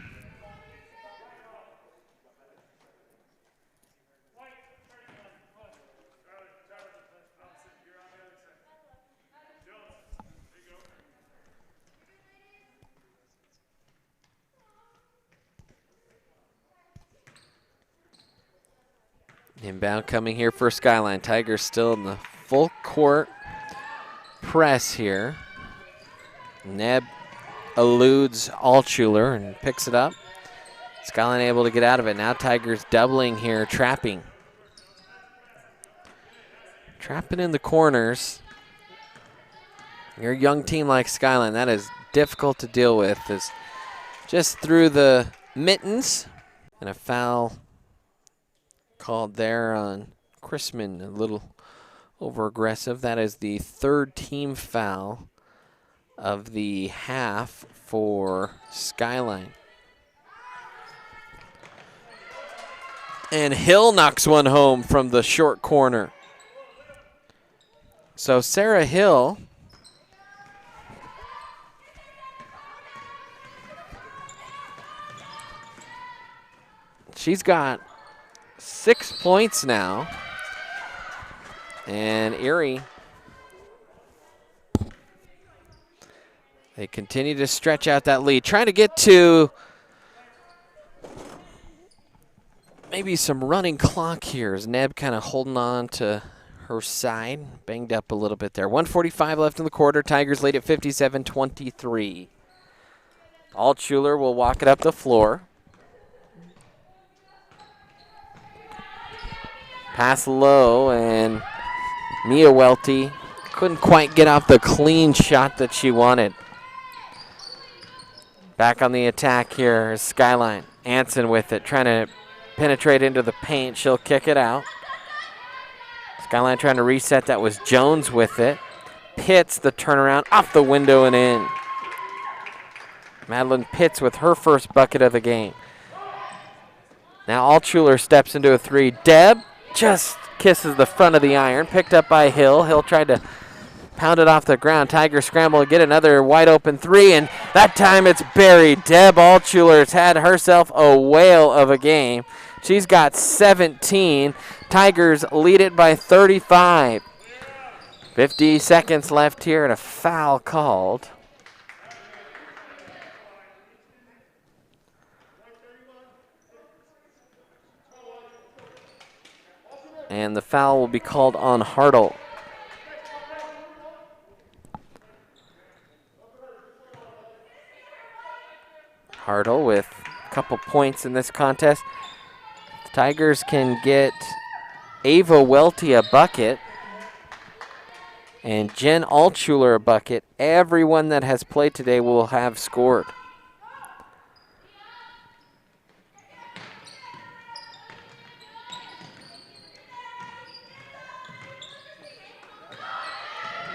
Inbound coming here for Skyline. Tigers still in the full court press here. Neb eludes Altshuler and picks it up. Skyline able to get out of it. Now Tigers doubling here, trapping. Trapping in the corners. You're a young team like Skyline. That is difficult to deal with. Is just through the mittens. And a foul called there on Chrisman, a little over aggressive. That is the third team foul of the half for Skyline. And Hill knocks one home from the short corner. So Sarah Hill she's got 6 points now. And Erie, they continue to stretch out that lead, trying to get to maybe some running clock here as Neb kind of holding on to her side. Banged up a little bit there. 1:45 left in the quarter. Tigers lead at 57-23. Altshuler will walk it up the floor. Pass low, and Mia Welty couldn't quite get off the clean shot that she wanted. Back on the attack here is Skyline. Anson with it, trying to penetrate into the paint. She'll kick it out. Skyline trying to reset. That was Jones with it. Pitts, the turnaround, off the window and in. Madeline Pitts with her first bucket of the game. Now Altshuler steps into a three. Deb just kisses the front of the iron. Picked up by Hill. Hill tried to pound it off the ground. Tigers scramble to get another wide open three, and that time it's buried. Deb Altshuler's had herself a whale of a game. She's got 17. Tigers lead it by 35. 50 seconds left here and a foul called. And the foul will be called on Hartle. Hartle with a couple points in this contest. The Tigers can get Ava Welty a bucket and Jen Altshuler a bucket. Everyone that has played today will have scored.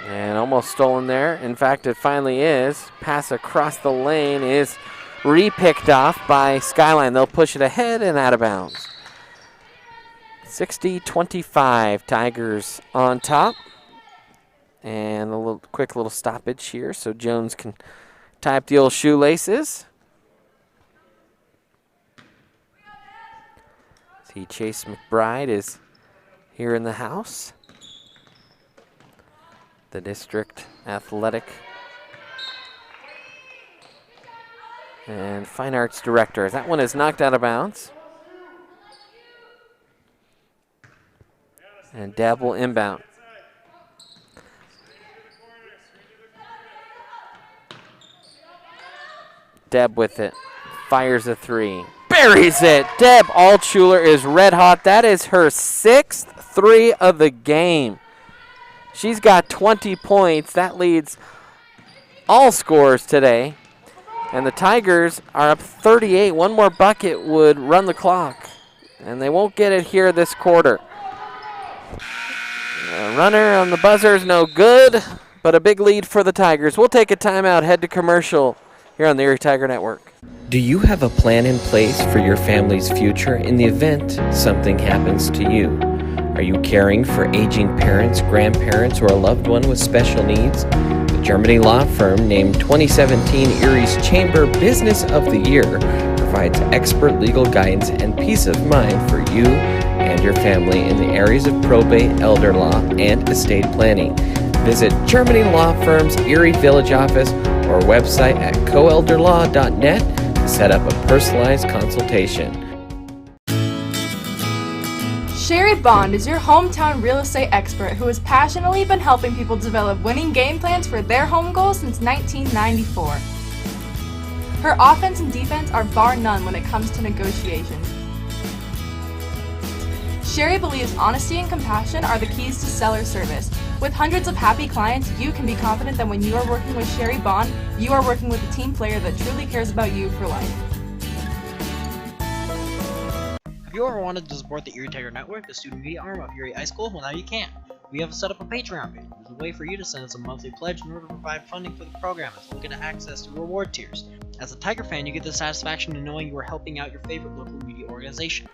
And almost stolen there. In fact, it finally is. Pass across the lane is re-picked off by Skyline. They'll push it ahead and out of bounds. 60-25, Tigers on top. And a quick little stoppage here so Jones can tie up the old shoelaces. See, Chase McBride is here in the house. The district athletic and fine arts director. That one is knocked out of bounds. And Deb will inbound. Deb with it. Fires a three. Buries it. Deb Altshuler is red hot. That is her 6th three of the game. She's got 20 points. That leads all scores today. And the Tigers are up 38. One more bucket would run the clock. And they won't get it here this quarter. A runner on the buzzer is no good, but a big lead for the Tigers. We'll take a timeout, head to commercial here on the Erie Tiger Network. Do you have a plan in place for your family's future in the event something happens to you? Are you caring for aging parents, grandparents, or a loved one with special needs? The Germany law firm named 2017 Erie's Chamber Business of the Year provides expert legal guidance and peace of mind for you and your family in the areas of probate, elder law, and estate planning. Visit Germany Law Firm's Erie Village office or website at coelderlaw.net to set up a personalized consultation. Sherry Bond is your hometown real estate expert who has passionately been helping people develop winning game plans for their home goals since 1994. Her offense and defense are bar none when it comes to negotiations. Sherry believes honesty and compassion are the keys to seller service. With hundreds of happy clients, you can be confident that when you are working with Sherry Bond, you are working with a team player that truly cares about you for life. Have you ever wanted to support the Erie Tiger Network, the student media arm of Erie High School? Well, now you can. We have set up a Patreon page. There's a way for you to send us a monthly pledge in order to provide funding for the program, as well as get access to reward tiers. As a Tiger fan, you get the satisfaction in knowing you are helping out your favorite local media organization.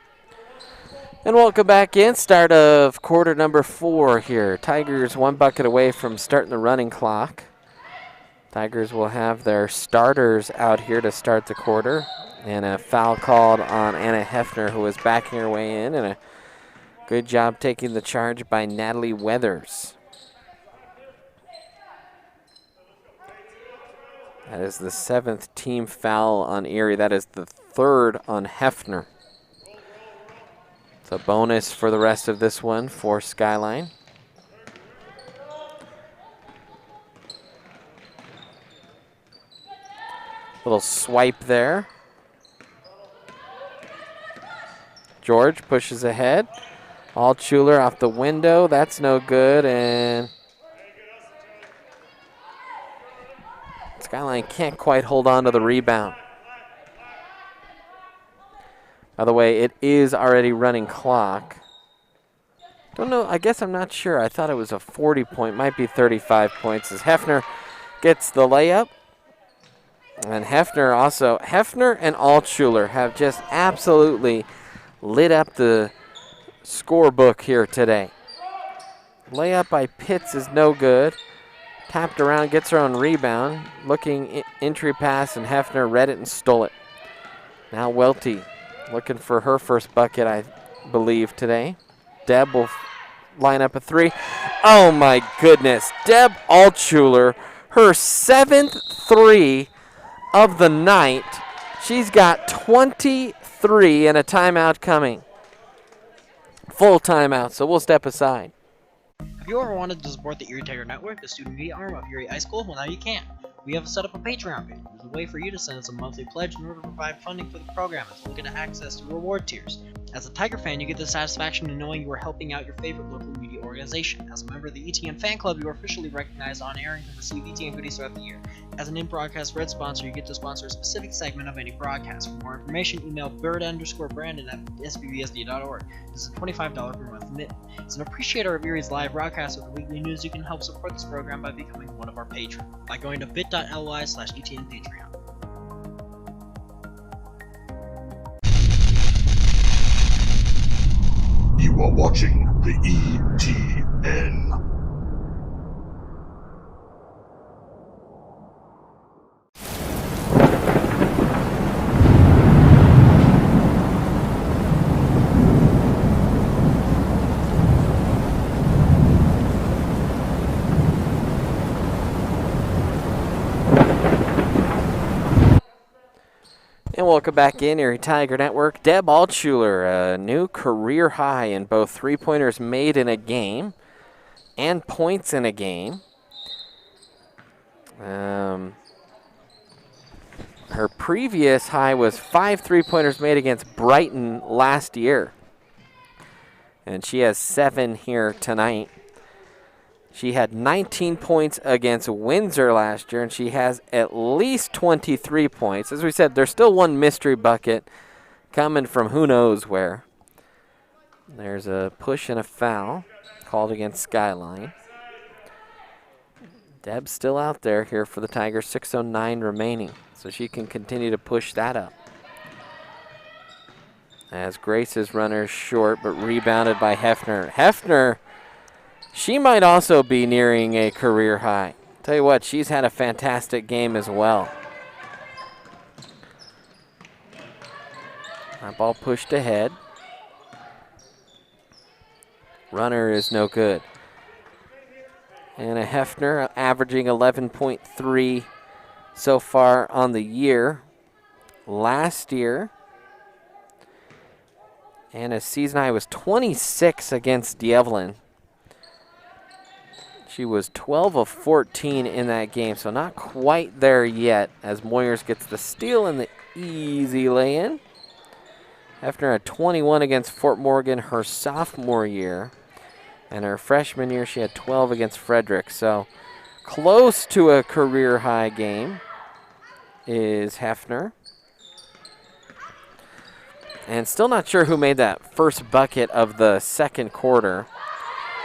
And welcome back in. Start of quarter number 4 here. Tigers 1 bucket away from starting the running clock. Tigers will have their starters out here to start the quarter. And a foul called on Anna Hefner, who was backing her way in. And a good job taking the charge by Natalie Weathers. That is the 7th team foul on Erie. That is the 3rd on Hefner. It's a bonus for the rest of this one for Skyline. Little swipe there. George pushes ahead. Altschuler off the window. That's no good. And Skyline can't quite hold on to the rebound. By the way, it is already running clock. Don't know, I guess I'm not sure. I thought it was a 40-point, might be 35 points as Hefner gets the layup. And Hefner and Altschuler have just absolutely lit up the scorebook here today. Layup by Pitts is no good. Tapped around, gets her own rebound. Looking entry pass, and Hefner read it and stole it. Now Welty looking for her first bucket, I believe, today. Deb will line up a 3. Oh my goodness. Deb Altschuler, her 7th 3 of the night. She's got 23 and a timeout coming. Full timeout, so we'll step aside. Have you ever wanted to support the Erie Tiger Network, the student media arm of Erie High School? Well, now you can. We have set up a Patreon page. There's a way for you to send us a monthly pledge in order to provide funding for the program, as well as get access to reward tiers. As a Tiger fan, you get the satisfaction in knowing you are helping out your favorite local media organization. As a member of the ETN fan club, you are officially recognized on air and can receive ETN goodies throughout the year. As an in-broadcast red sponsor, you get to sponsor a specific segment of any broadcast. For more information, email bird_brandon at sbbsd.org. This is a $25 per month commitment. As an appreciator of Erie's live broadcast with weekly news, you can help support this program by becoming one of our patrons by going to bit.ly/ETN Patreon. You are watching the ETN. And welcome back in, Erie Tiger Network. Deb Altschuler, a new career high in both three-pointers made in a game and points in a game. Her previous high was 5 three-pointers made against Brighton last year. And she has 7 here tonight. She had 19 points against Windsor last year, and she has at least 23 points. As we said, there's still one mystery bucket coming from who knows where. There's a push and a foul called against Skyline. Deb's still out there here for the Tigers, 6:09 remaining, so she can continue to push that up. As Grace's runner short, but rebounded by Hefner. Hefner, she might also be nearing a career high. Tell you what, she's had a fantastic game as well. That ball pushed ahead. Runner is no good. And a Hefner averaging 11.3 so far on the year. Last year, Anna's season high was 26 against D'Evelyn. She was 12 of 14 in that game, so not quite there yet as Moyers gets the steal and the easy lay-in. Hefner had 21 against Fort Morgan her sophomore year. And her freshman year, she had 12 against Frederick. So close to a career high game is Hefner. And still not sure who made that first bucket of the second quarter.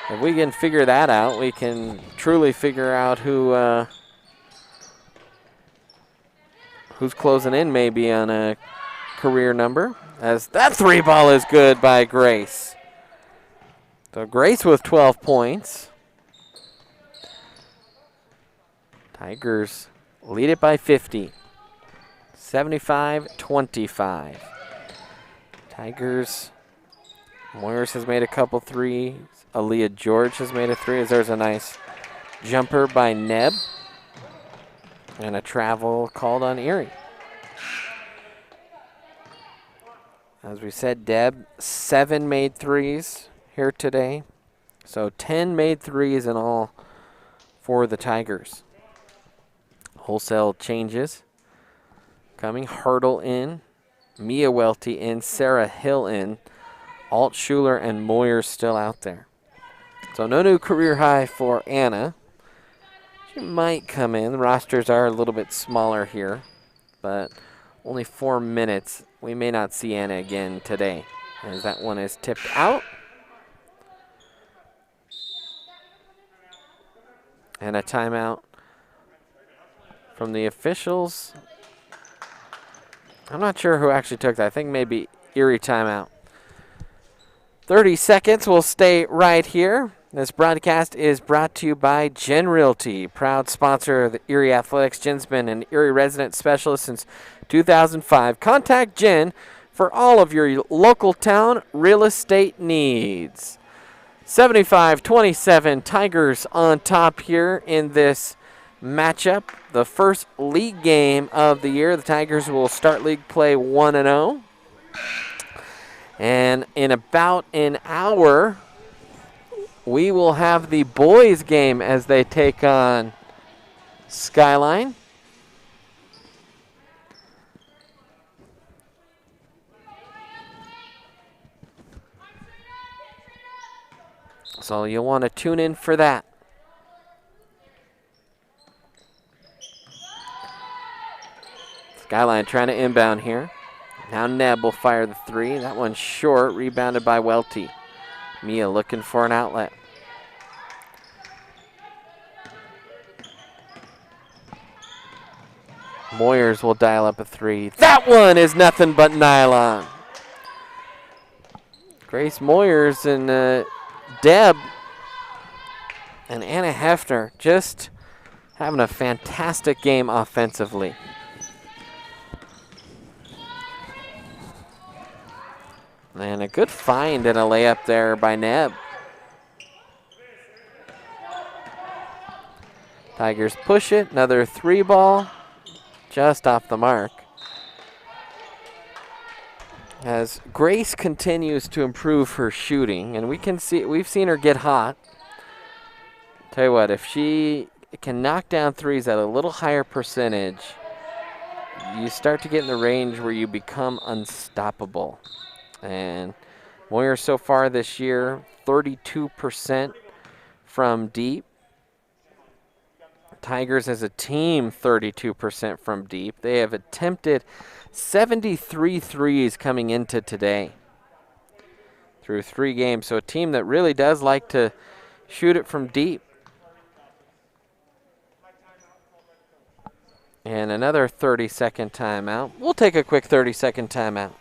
If we can figure that out, we can truly figure out who's closing in maybe on a career number. As that three ball is good by Grace. So Grace with 12 points. Tigers lead it by 50. 75-25. Tigers. Moyers has made a couple threes. Aaliyah George has made a three. There's a nice jumper by Neb. And a travel called on Erie. As we said, Deb, 7 made threes here today. So 10 made threes in all for the Tigers. Wholesale changes. Coming, Hurdle in, Mia Welty in, Sarah Hill in, Alt Schuler and Moyers still out there. So no new career high for Anna. She might come in. The rosters are a little bit smaller here, but only 4 minutes. We may not see Anna again today as that one is tipped out. And a timeout from the officials. I'm not sure who actually took that. I think maybe Erie timeout. 30 seconds. We'll stay right here. This broadcast is brought to you by Gen Realty, proud sponsor of the Erie Athletics. Jen's been an Erie resident specialist since 2005. Contact Jen for all of your local town real estate needs. 75-27, Tigers on top here in this matchup. The first league game of the year. The Tigers will start league play 1-0. And in about an hour, we will have the boys game as they take on Skyline. So you'll want to tune in for that. Skyline trying to inbound here. Now Neb will fire the three. That one's short, rebounded by Welty. Mia looking for an outlet. Moyers will dial up a three. That one is nothing but nylon. Grace Moyers and Deb and Anna Hefner just having a fantastic game offensively. And a good find and a layup there by Neb. Tigers push it. Another three ball. Just off the mark. As Grace continues to improve her shooting, and we've seen her get hot. Tell you what, if she can knock down threes at a little higher percentage, you start to get in the range where you become unstoppable. And Moyer so far this year, 32% from deep, Tigers as a team, 32% from deep. They have attempted 73 threes coming into today through 3 games. So a team that really does like to shoot it from deep. And another 30-second timeout. We'll take a quick 30-second timeout.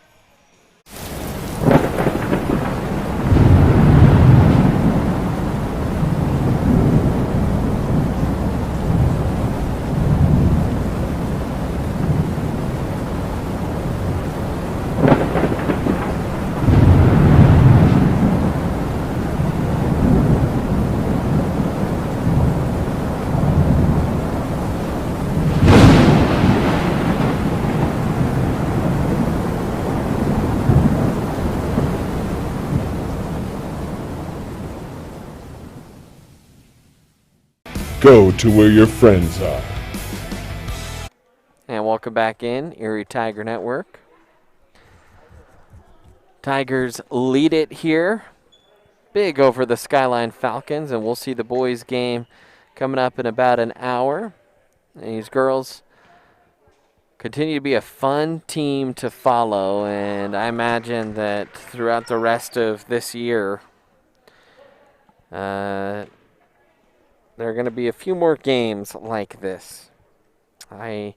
Go to where your friends are. And welcome back in, Erie Tiger Network. Tigers lead it here. Big over the Skyline Falcons, and we'll see the boys' game coming up in about an hour. And these girls continue to be a fun team to follow, and I imagine that throughout the rest of this year, there are going to be a few more games like this. I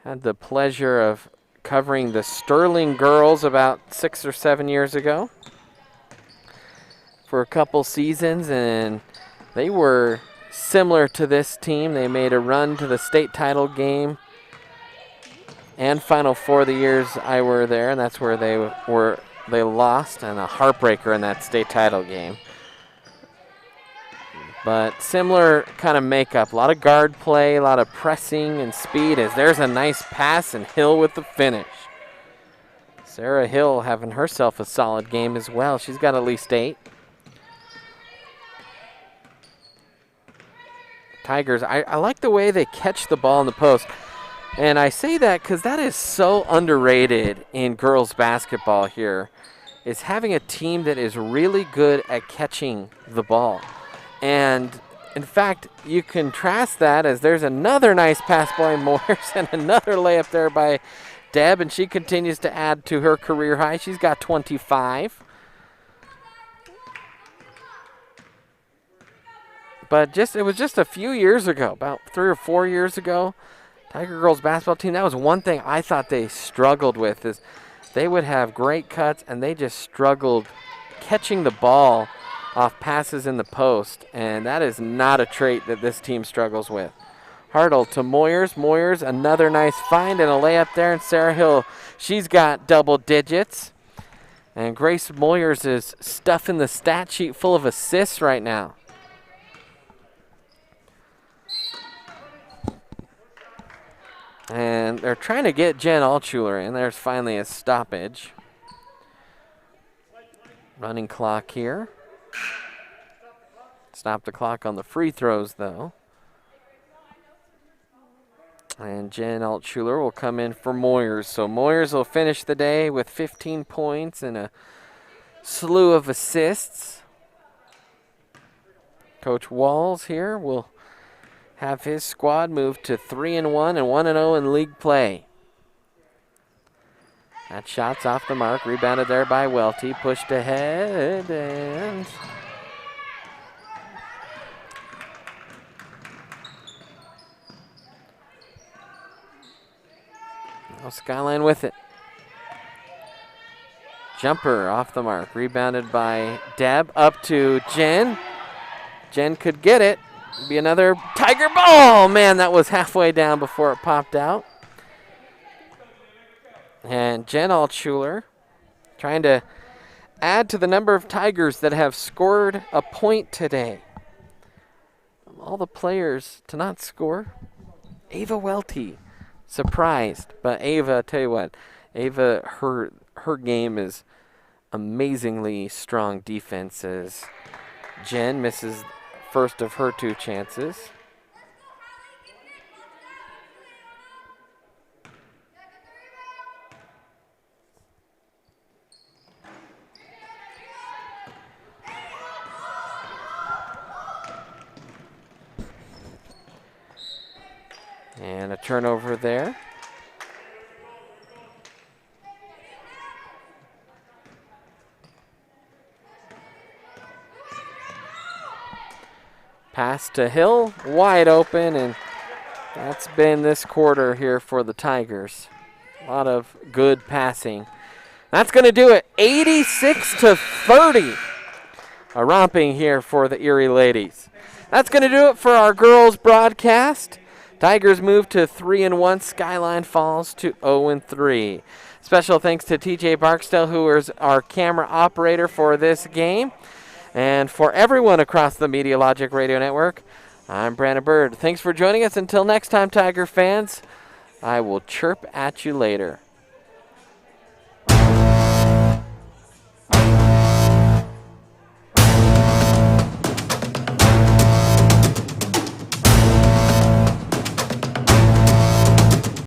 had the pleasure of covering the Sterling girls about 6 or 7 years ago for a couple seasons, and they were similar to this team. They made a run to the state title game and Final Four the years I were there, and that's where they lost, and a heartbreaker in that state title game. But similar kind of makeup. A lot of guard play, a lot of pressing and speed. As there's a nice pass, and Hill with the finish. Sarah Hill having herself a solid game as well. She's got at least 8. Tigers, I like the way they catch the ball in the post. And I say that because that is so underrated in girls basketball here, is having a team that is really good at catching the ball. And, in fact, you contrast that as there's another nice pass by Moyers and another layup there by Deb, and she continues to add to her career high. She's got 25. But it was just a few years ago, about 3 or 4 years ago, Tiger girls basketball team, that was one thing I thought they struggled with, is they would have great cuts, and they just struggled catching the ball off passes in the post, and that is not a trait that this team struggles with. Hartle to Moyers. Moyers, another nice find and a layup there, and Sarah Hill, she's got double digits. And Grace Moyers is stuffing the stat sheet full of assists right now. And they're trying to get Jen Altschuler in. There's finally a stoppage. Running clock here. Stop the clock on the free throws, though. And Jen Altschuler will come in for Moyers. So Moyers will finish the day with 15 points and a slew of assists. Coach Walls here will have his squad move to 3-1 and 1-0 in league play. That shot's off the mark. Rebounded there by Welty. Pushed ahead and... now Skyline with it. Jumper off the mark. Rebounded by Deb. Up to Jen. Jen could get it. Be another Tiger ball. Man, that was halfway down before it popped out. And Jen Altschuler trying to add to the number of Tigers that have scored a point today. All the players to not score. Ava Welty, surprised. But Ava, tell you what, Ava, her game is amazingly strong defenses. Jen misses first of her 2 chances. And a turnover there. Pass to Hill, wide open, and that's been this quarter here for the Tigers. A lot of good passing. That's going to do it, 86-30. A romping here for the Erie ladies. That's going to do it for our girls broadcast. Tigers move to 3-1. Skyline falls to 0-3. Special thanks to TJ Barksdale, who is our camera operator for this game. And for everyone across the Media Logic Radio Network, I'm Brandon Bird. Thanks for joining us. Until next time, Tiger fans, I will chirp at you later.